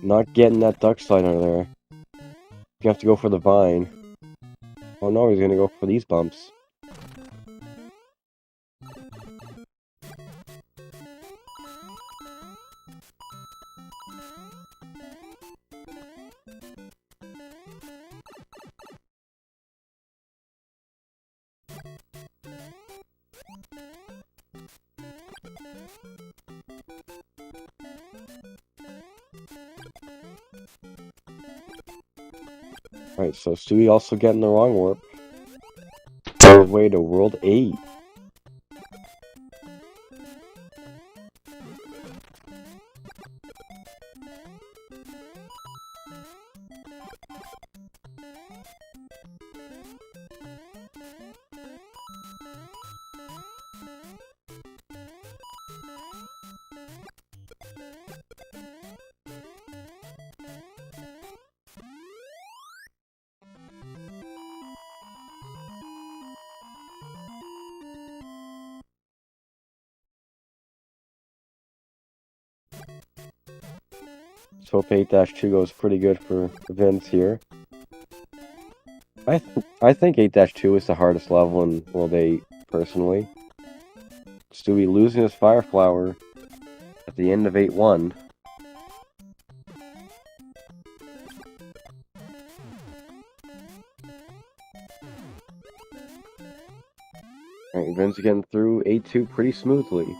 Not getting that duck slide under there. You have to go for the vine. Oh no, he's gonna go for these bumps. Alright, so Stewie also getting the wrong warp. On his way to World 8. So hope 8-2 goes pretty good for Vince here. I think 8-2 is the hardest level in World 8, personally. Stewie losing his Fire Flower at the end of 8-1. Alright, Vin's getting through A2 pretty smoothly.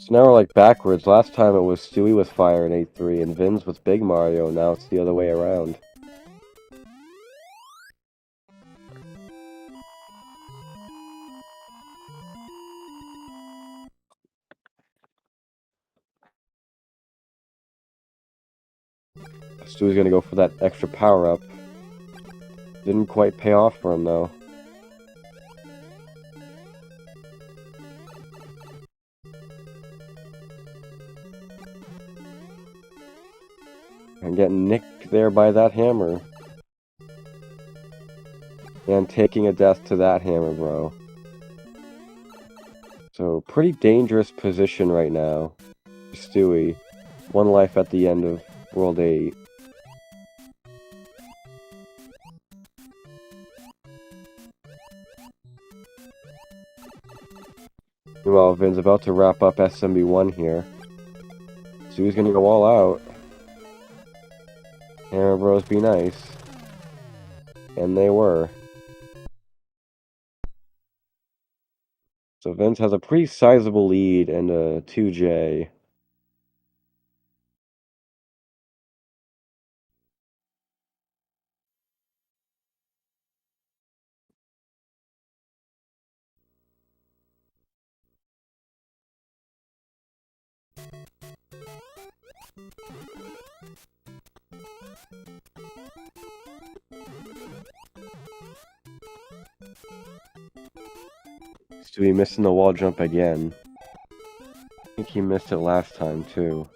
So now we're like backwards. Last time it was Stewie with fire in A3 and Vin's with Big Mario. Now it's the other way around. Stewie's gonna go for that extra power up. Didn't quite pay off for him though. And getting nicked there by that hammer. And taking a death to that hammer, bro. So, pretty dangerous position right now for Stewie. One life at the end of World 8. Meanwhile, Vin's about to wrap up SMB 1 here. Stewie's gonna go all out. Hammer Bros be nice. And they were. So Vince has a pretty sizable lead and a 2J. Stewie missing the wall jump again. I think he missed it last time too.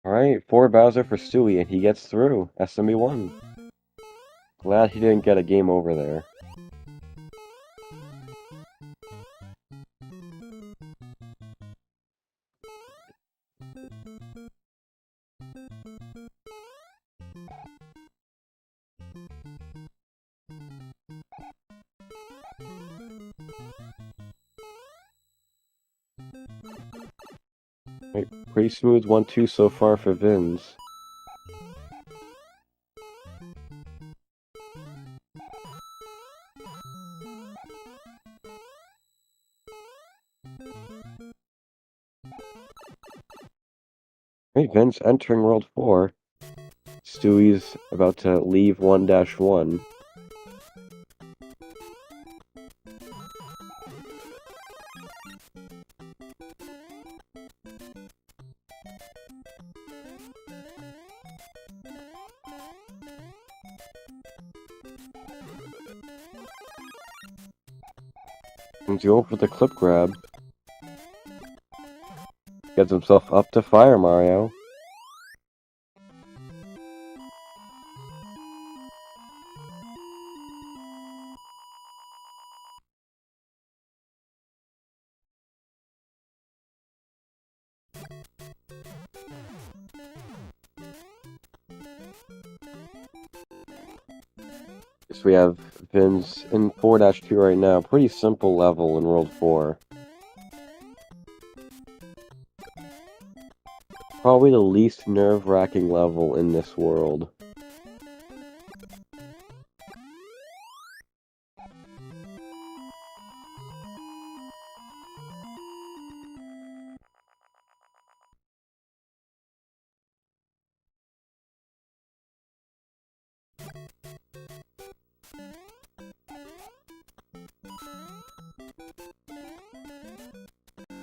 Alright, 4 Bowser for Stewie, and he gets through. SMB 1. Glad he didn't get a game over there. Right, pretty smooth 1-2 so far for Vinz. Right, Vinz entering World 4. Stewie's about to leave 1-1. He's going for the clip grab. Gets himself up to fire Mario. So we have Vinz in 4-2 right now. Pretty simple level in World 4. Probably the least nerve-wracking level in this world.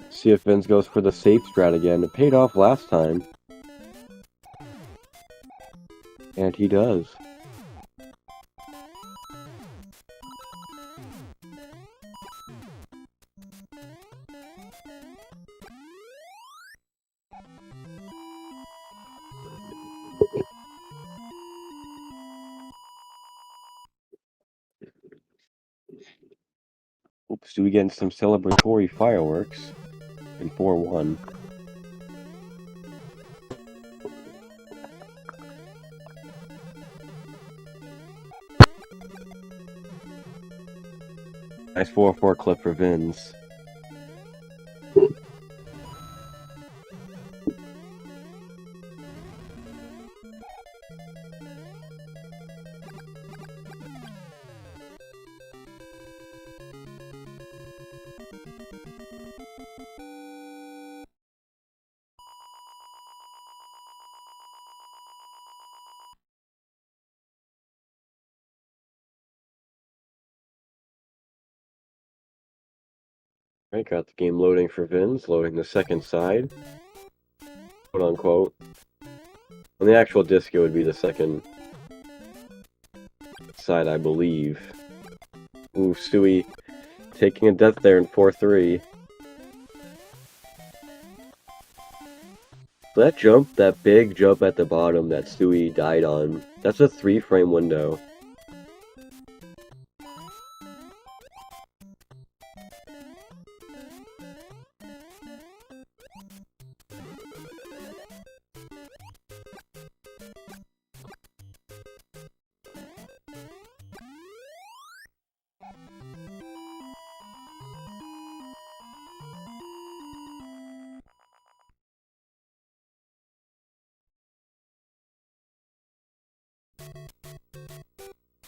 See if Vinz goes for the safe strat again. It paid off last time. And he does. Stewie getting some celebratory fireworks in 4-1. Nice 4-4 clip for Vinz. Right, got the game loading for Vinz, loading the second side, quote unquote. On the actual disc, it would be the second side, I believe. Ooh, Stewie taking a death there in 4-3. So that jump, that big jump at the bottom that Stewie died on, that's a 3-frame window.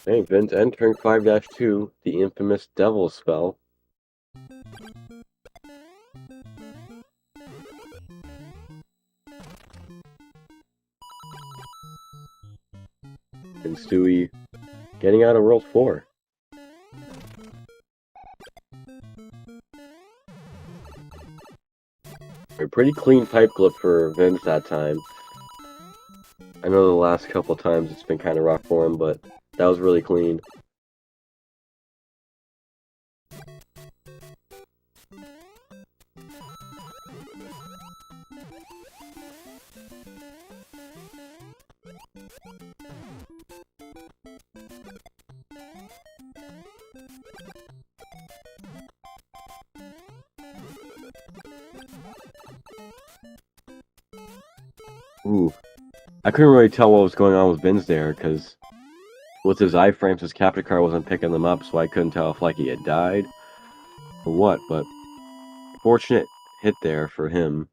Hey, Vince entering 5-2, the infamous Devil spell. And Stewie getting out of World 4. A pretty clean pipe clip for Vince that time. I know the last couple times it's been kind of rough for him, but that was really clean. Ooh. I couldn't really tell what was going on with Vince there, because with his iframes, his capture card wasn't picking them up, so I couldn't tell if like he had died or what, but fortunate hit there for him.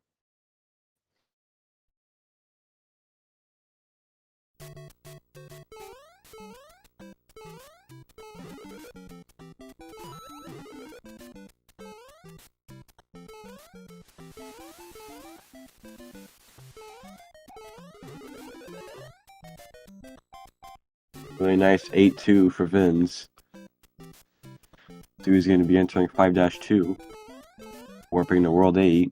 Really nice 8-2 for Vince. Stewie's going to be entering 5-2, warping to World 8.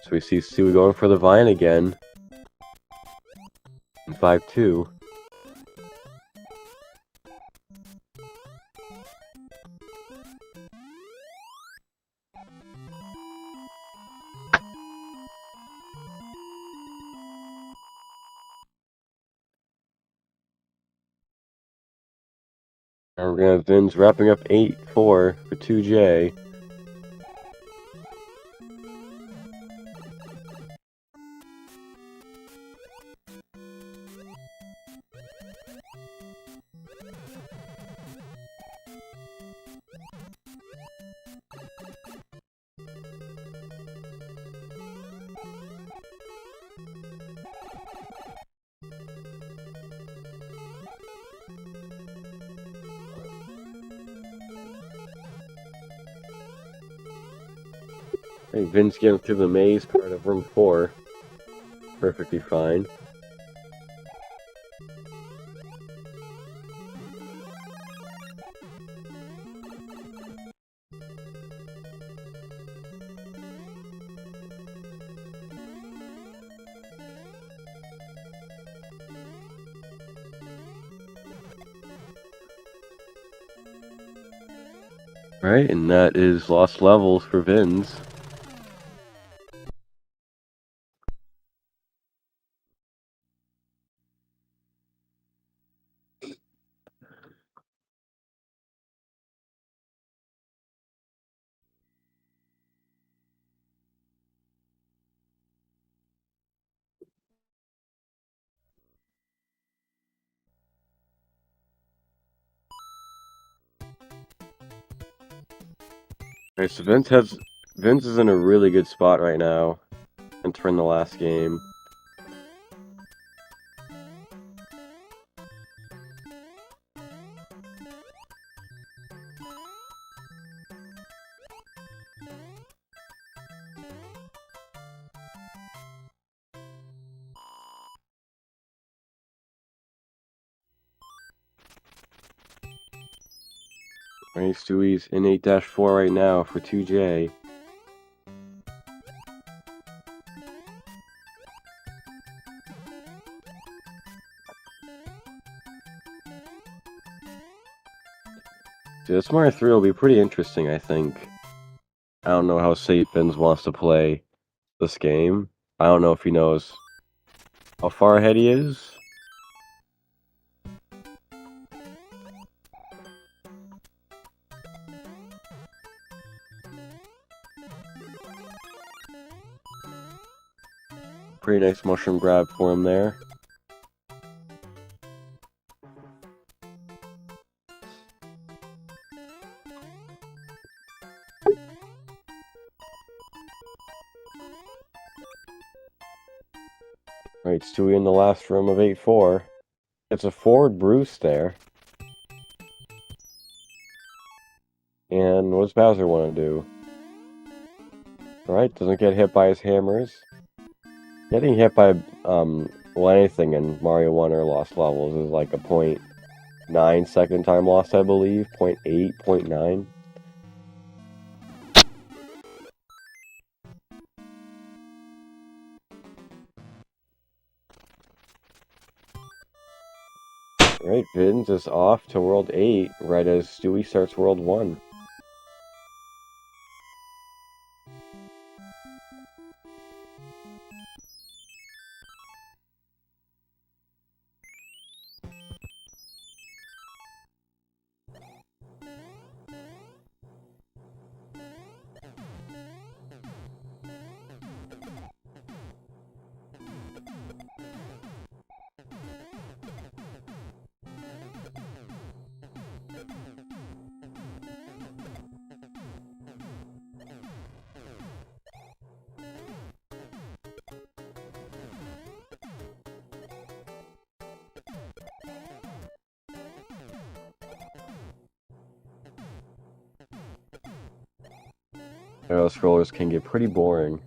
So we see Stewie going for the vine again. In 5-2. Now we're gonna have Vince wrapping up 8-4 for 2J. Hey, Vince getting through the maze part of room 4. Perfectly fine. Right, and that is Lost Levels for Vinz. Alright, so Vince is in a really good spot right now, entering the last game. Alright, Stewie's in 8-4 right now for 2J. So this Mario 3 will be pretty interesting, I think. I don't know how safe Vince wants to play this game. I don't know if he knows how far ahead he is. Pretty nice mushroom grab for him there. Alright, Stewie in the last room of 8-4. It's a forward Bruce there. And what does Bowser want to do? Alright, doesn't get hit by his hammers. Getting hit by, well, anything in Mario 1 or Lost Levels is like a 0.9 second time lost, I believe. 0.8, 0.9. Alright, Vinz is off to World 8 right as Stewie starts World 1. Arrow scrollers can get pretty boring.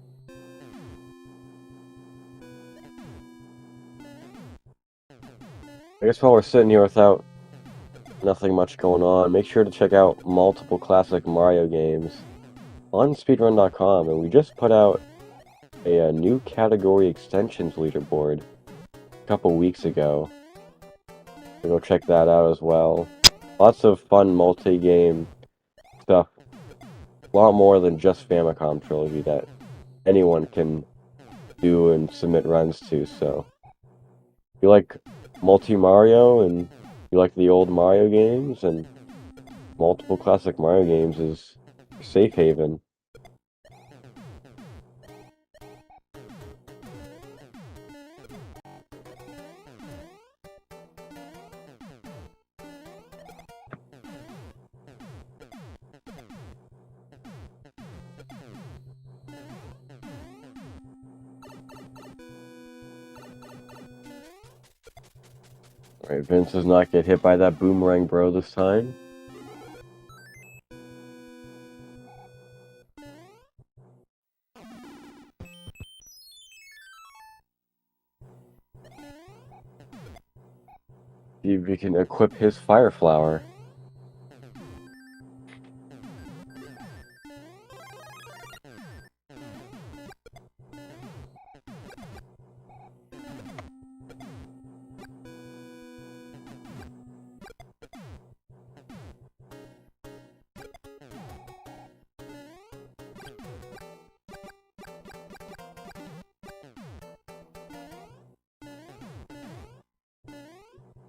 I guess while we're sitting here without nothing much going on, make sure to check out multiple classic Mario games on speedrun.com, and we just put out a new category extensions leaderboard a couple weeks ago. So go check that out as well. Lots of fun multi-game stuff. A lot more than just Famicom Trilogy that anyone can do and submit runs to, so if you like multi-Mario and you like the old Mario games and multiple classic Mario games is safe haven. Alright, Vince does not get hit by that boomerang bro this time. See if we can equip his Fire Flower.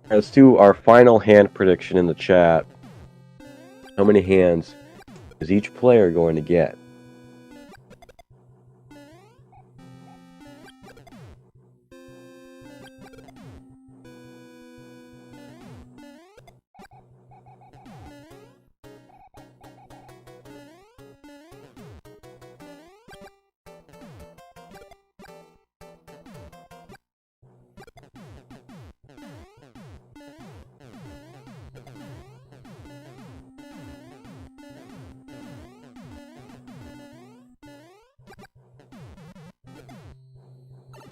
Let's do our final hand prediction in the chat. How many hands is each player going to get?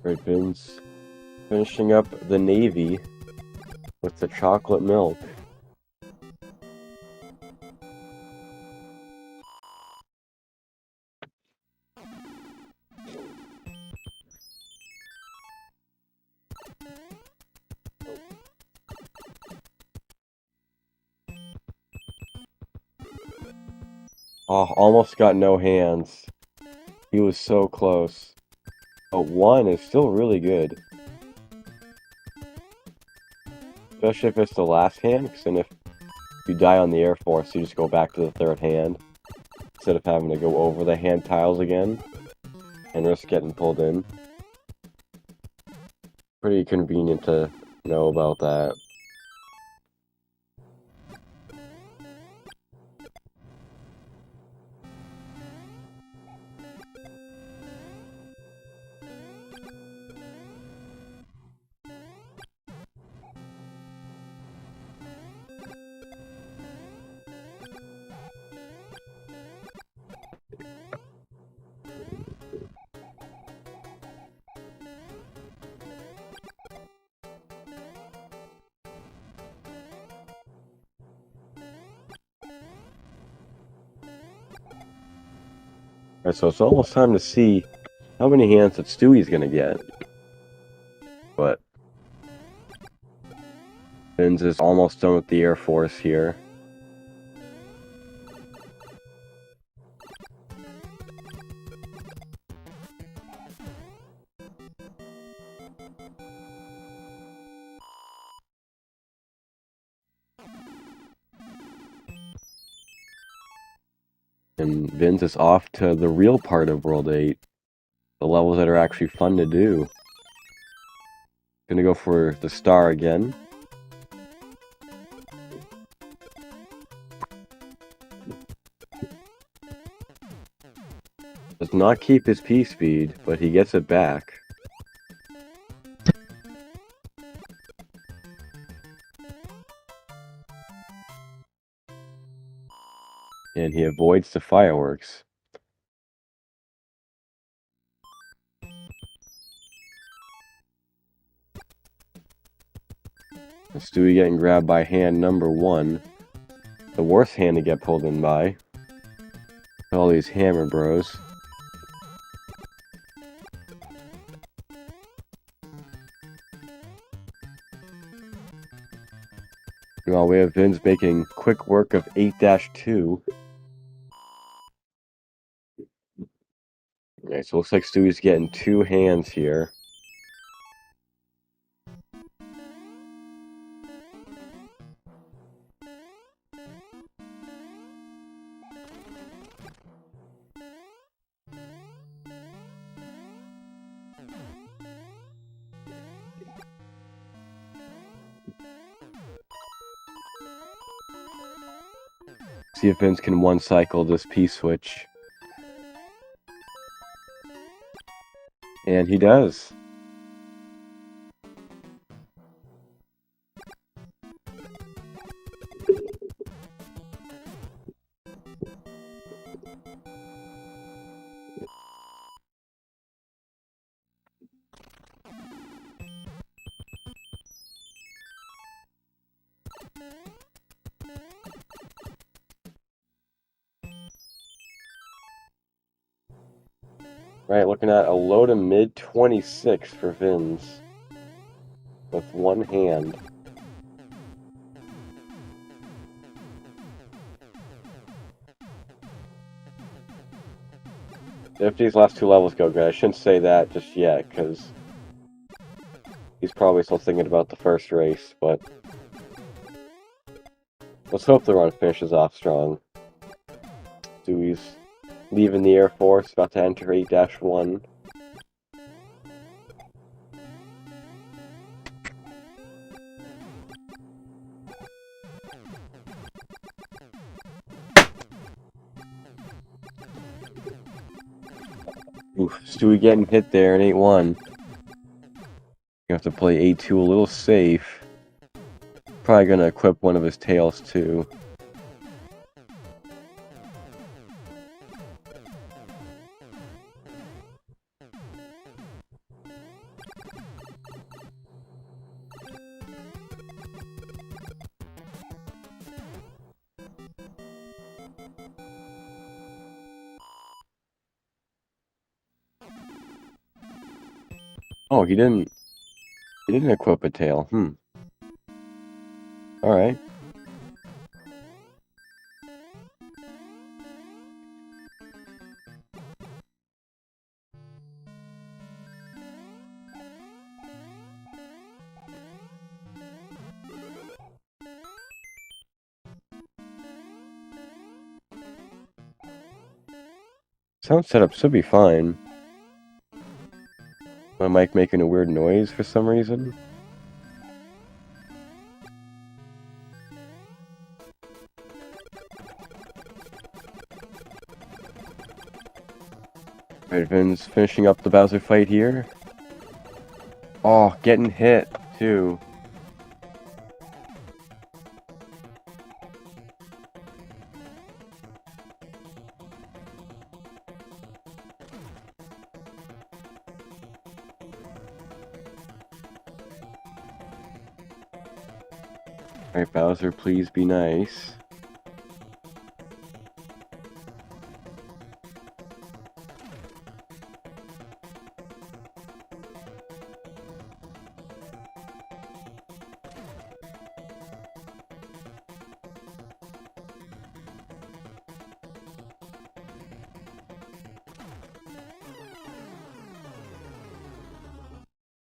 Right, Vince finishing up the navy with the chocolate milk. Oh, almost got no hands. He was so close. But one is still really good. Especially if it's the last hand, because then if you die on the Air Force, you just go back to the third hand. Instead of having to go over the hand tiles again and risk getting pulled in. Pretty convenient to know about that. Alright, so it's almost time to see how many hands that Stewie's gonna get. But Vince is almost done with the Air Force here. And Vince is off to the real part of World 8. The levels that are actually fun to do. Gonna go for the star again. Does not keep his P speed, but he gets it back. And he avoids the fireworks. And Stewie getting grabbed by hand number 1. The worst hand to get pulled in by. All these hammer bros. Meanwhile, we have Vince making quick work of 8-2. Okay, so it looks like Stewie's getting 2 hands here. See if Vince can one-cycle this P-switch. And he does. Right, looking at a low to mid 26 for Vince. With 1 hand. If these last 2 levels go good, I shouldn't say that just yet, because he's probably still thinking about the first race, but Let's hope the run finishes off strong. Stewie's leaving the Air Force, about to enter 8-1. Oof, Stewie getting hit there in 8-1. You have to play 8-2 a little safe. Probably gonna equip one of his tails too. Oh, he didn't equip a tail. Alright. Sound setup should be fine. My mic making a weird noise for some reason. Alright, Vin's finishing up the Bowser fight here. Oh, getting hit too. Alright, Bowser, please be nice.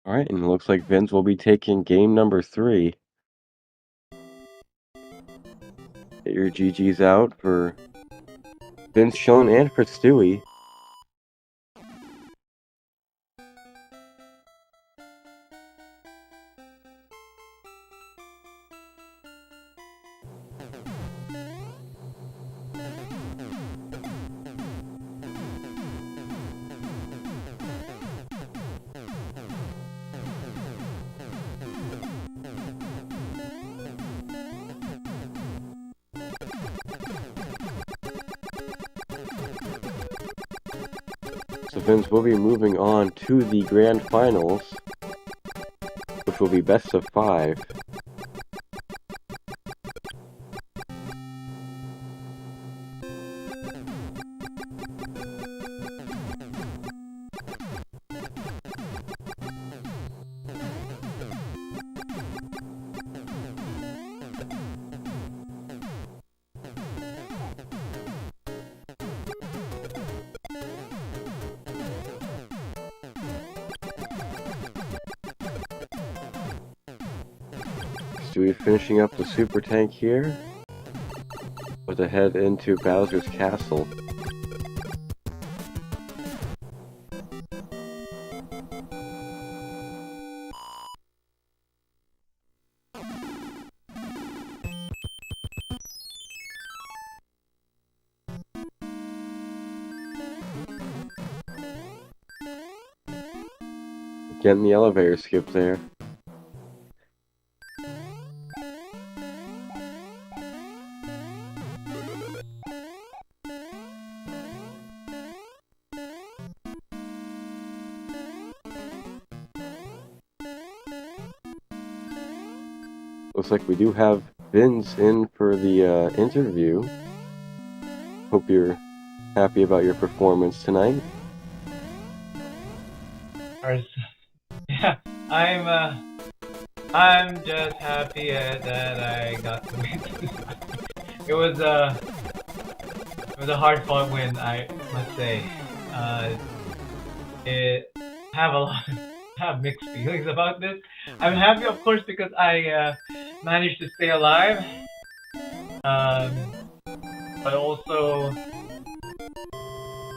Alright, and it looks like Vince will be taking game number 3. Get your GGs out for vinzchillin and for Stewie. So Vince will be moving on to the grand finals, which will be best of 5. Stewie finishing up the super tank here, with a head into Bowser's castle. Getting the elevator skip there. Looks like we do have Vince in for the interview. Hope you're happy about your performance tonight. Yeah, I'm just happy that I got to win. It was a hard-fought win, I must say. It have mixed feelings about this. I'm happy, of course, because I managed to stay alive. But also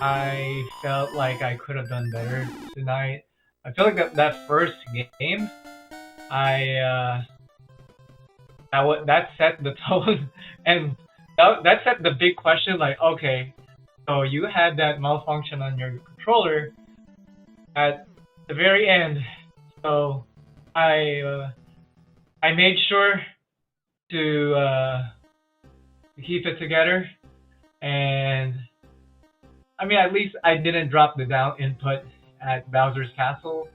I felt like I could have done better tonight. I feel like that first game, I that set the tone, and that set the big question. Like, okay, so you had that malfunction on your controller at the very end, so I made sure to keep it together, and I mean, at least I didn't drop the down input at Bowser's Castle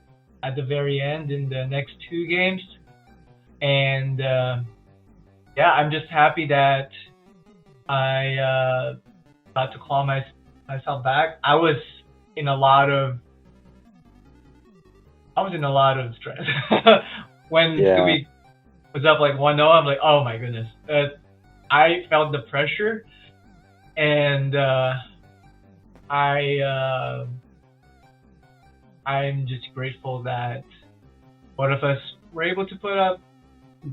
at the very end in the next two games. And yeah, I'm just happy that I got to claw myself back. I was in a lot of stress when Stewie was up like 1-0. I'm like, oh my goodness. I felt the pressure, and I'm just grateful that both of us were able to put up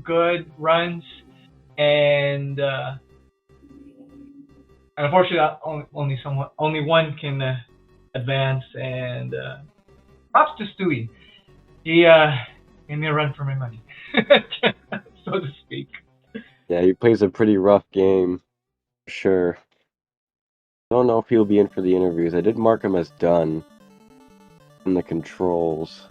good runs, and unfortunately, only one can advance. And props to Stewie. He gave me a run for my money, so to speak. Yeah, he plays a pretty rough game, for sure. I don't know if he'll be in for the interviews. I did mark him as done in the controls.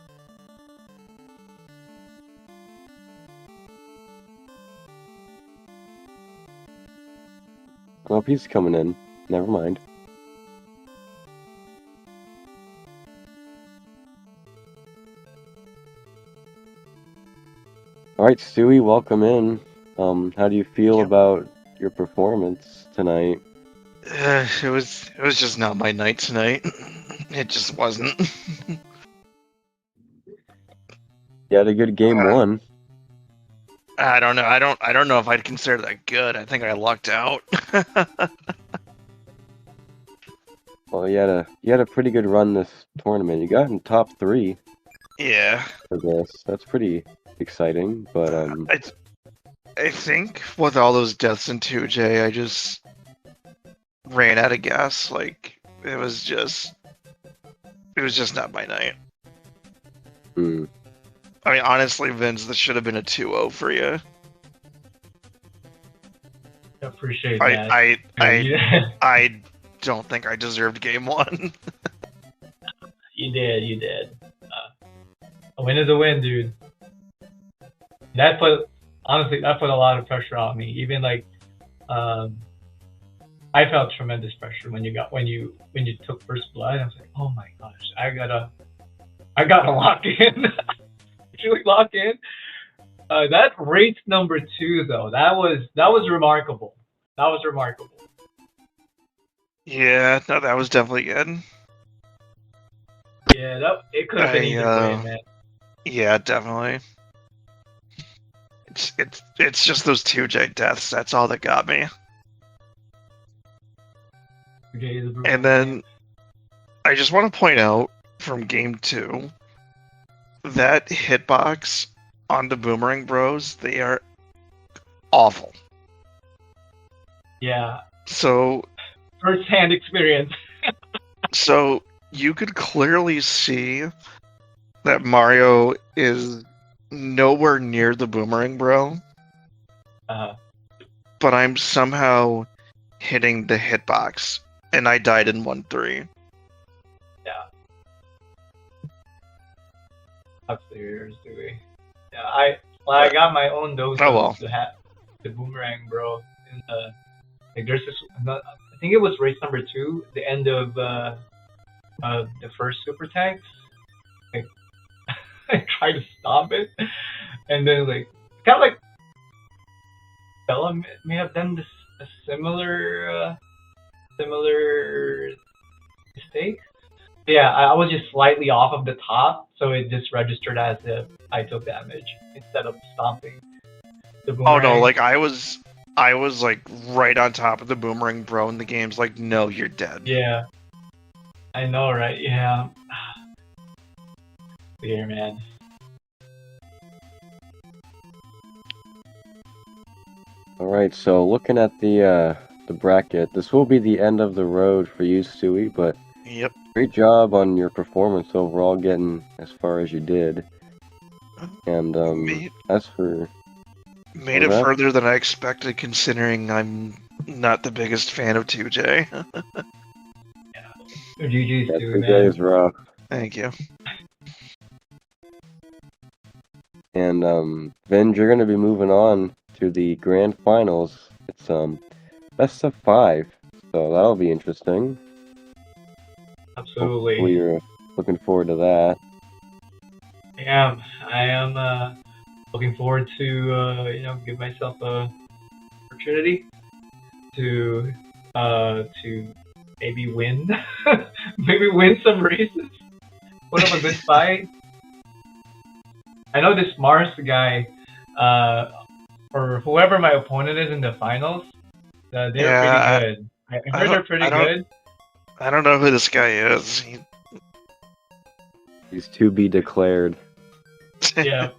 I don't know if he's coming in. Never mind. Alright, Stewie, welcome in. How do you feel about your performance tonight? It was just not my night tonight. It just wasn't. You had a good game one. I don't know. I don't know if I'd consider that good. I think I lucked out. Well, you had a pretty good run this tournament. You got in top 3. Yeah. For this. That's pretty exciting, but I think with all those deaths in 2J, I just ran out of gas. Like it was just not my night. Hmm. I mean, honestly, Vince, this should have been a 2-0 for you. Appreciate that. I don't think I deserved game 1. You did. A win is a win, dude. That put a lot of pressure on me. Even like, I felt tremendous pressure when you took first blood. I was like, oh my gosh, I gotta lock in. Really lock in. That race number 2 though, that was remarkable. That was remarkable. Yeah, no, that was definitely good. Yeah, it could have been either way, man. Yeah, definitely. It's just those 2J deaths. That's all that got me. And then I just want to point out from game 2 that hitbox on the Boomerang Bros, they are awful. Yeah. So first-hand experience. So you could clearly see that Mario is nowhere near the Boomerang Bro. But I'm somehow hitting the hitbox, and I died in 1-3. Yeah. Upstairs, do we? Yeah, I got my own dose of the Boomerang Bro. In the, like, there's this. I think it was race number 2, the end of the first super tags. Like, I tried to stop it, and then like kind of like Bella may have done a similar mistake. Yeah, I was just slightly off of the top, so it just registered as if I took damage instead of stomping the Boomerang. Oh no, like I was like right on top of the Boomerang Bro, and the game's like, no, you're dead. Yeah, I know, right? Yeah. Here, man. All right, so looking at the bracket, this will be the end of the road for you, Stewie. But Yep. great job on your performance overall, getting as far as you did. And as for Made it that? further than I expected, considering I'm not the biggest fan of 2J. GG's Yeah, too, 2J man. is rough. Thank you. And Vinge, you're gonna be moving on to the grand finals. It's best of 5, so that'll be interesting. Absolutely. Hopefully you're looking forward to that. I am looking forward to give myself a opportunity to maybe win, maybe win some races, put up a good fight. I know this Mars guy, or whoever my opponent is in the finals, they're pretty good. I heard they're pretty good. I don't know who this guy is. He's to be declared. Yeah.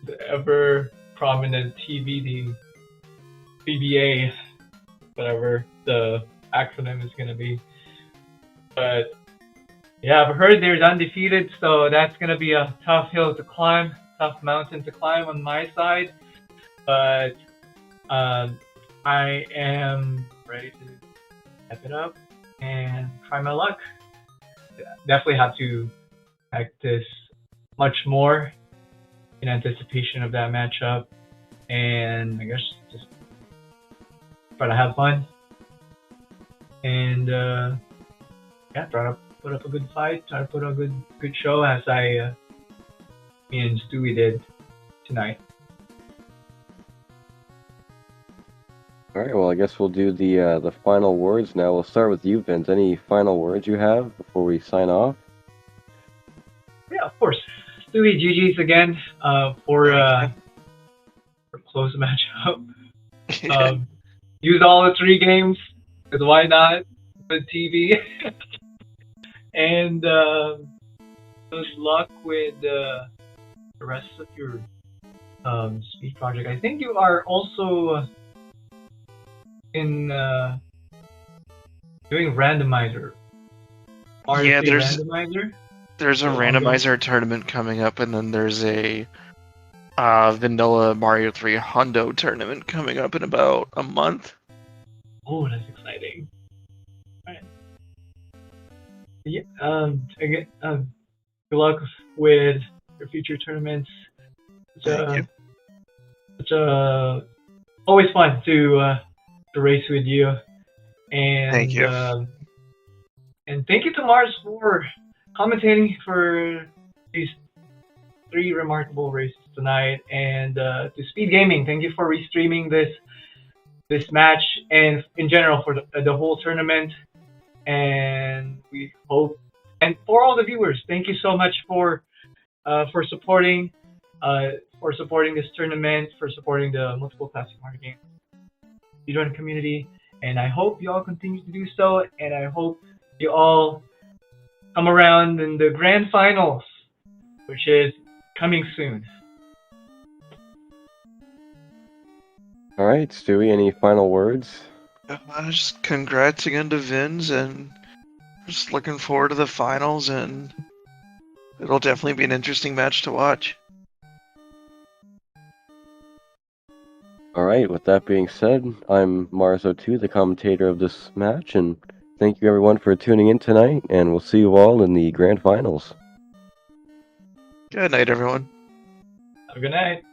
The ever prominent TBD, BBA, whatever the acronym is gonna be. But yeah, I've heard there's undefeated, so that's gonna be a tough hill to climb, tough mountain to climb on my side. But I am ready to step it up and try my luck. Definitely have to practice much more in anticipation of that matchup, and I guess just try to have fun and try to put up a good fight, try to put up a good show as me and Stewie did tonight. All right, well, I guess we'll do the final words now. We'll start with you, Vince. Any final words you have before we sign off? Yeah, of course. Stewie, GG's again for close matchup. Use all the 3 games, because why not? Good TV. And good luck with the rest of your speed project. I think you are also in doing randomizer. Yeah, randomizer. There's a randomizer tournament coming up, and then there's a vanilla Mario 3 Hundo tournament coming up in about a month. Oh, that's exciting. All right. Yeah. Again, good luck with your future tournaments. Thank you. It's always fun to race with you. And thank you. And thank you to Mars for commentating for these 3 remarkable races tonight, and to SpeedGaming, thank you for restreaming this match and in general for the whole tournament. And we hope, and for all the viewers, thank you so much for supporting this tournament, for supporting the multiple classic Mario game speedrun community, and I hope you all continue to do so, and I hope you all come around in the grand finals, which is coming soon. All right, Stewie, any final words? Just congrats again to Vinz, and just looking forward to the finals, and it'll definitely be an interesting match to watch. All right, with that being said, I'm Mars02, the commentator of this match, and thank you everyone for tuning in tonight, and we'll see you all in the grand finals. Good night, everyone. Have a good night.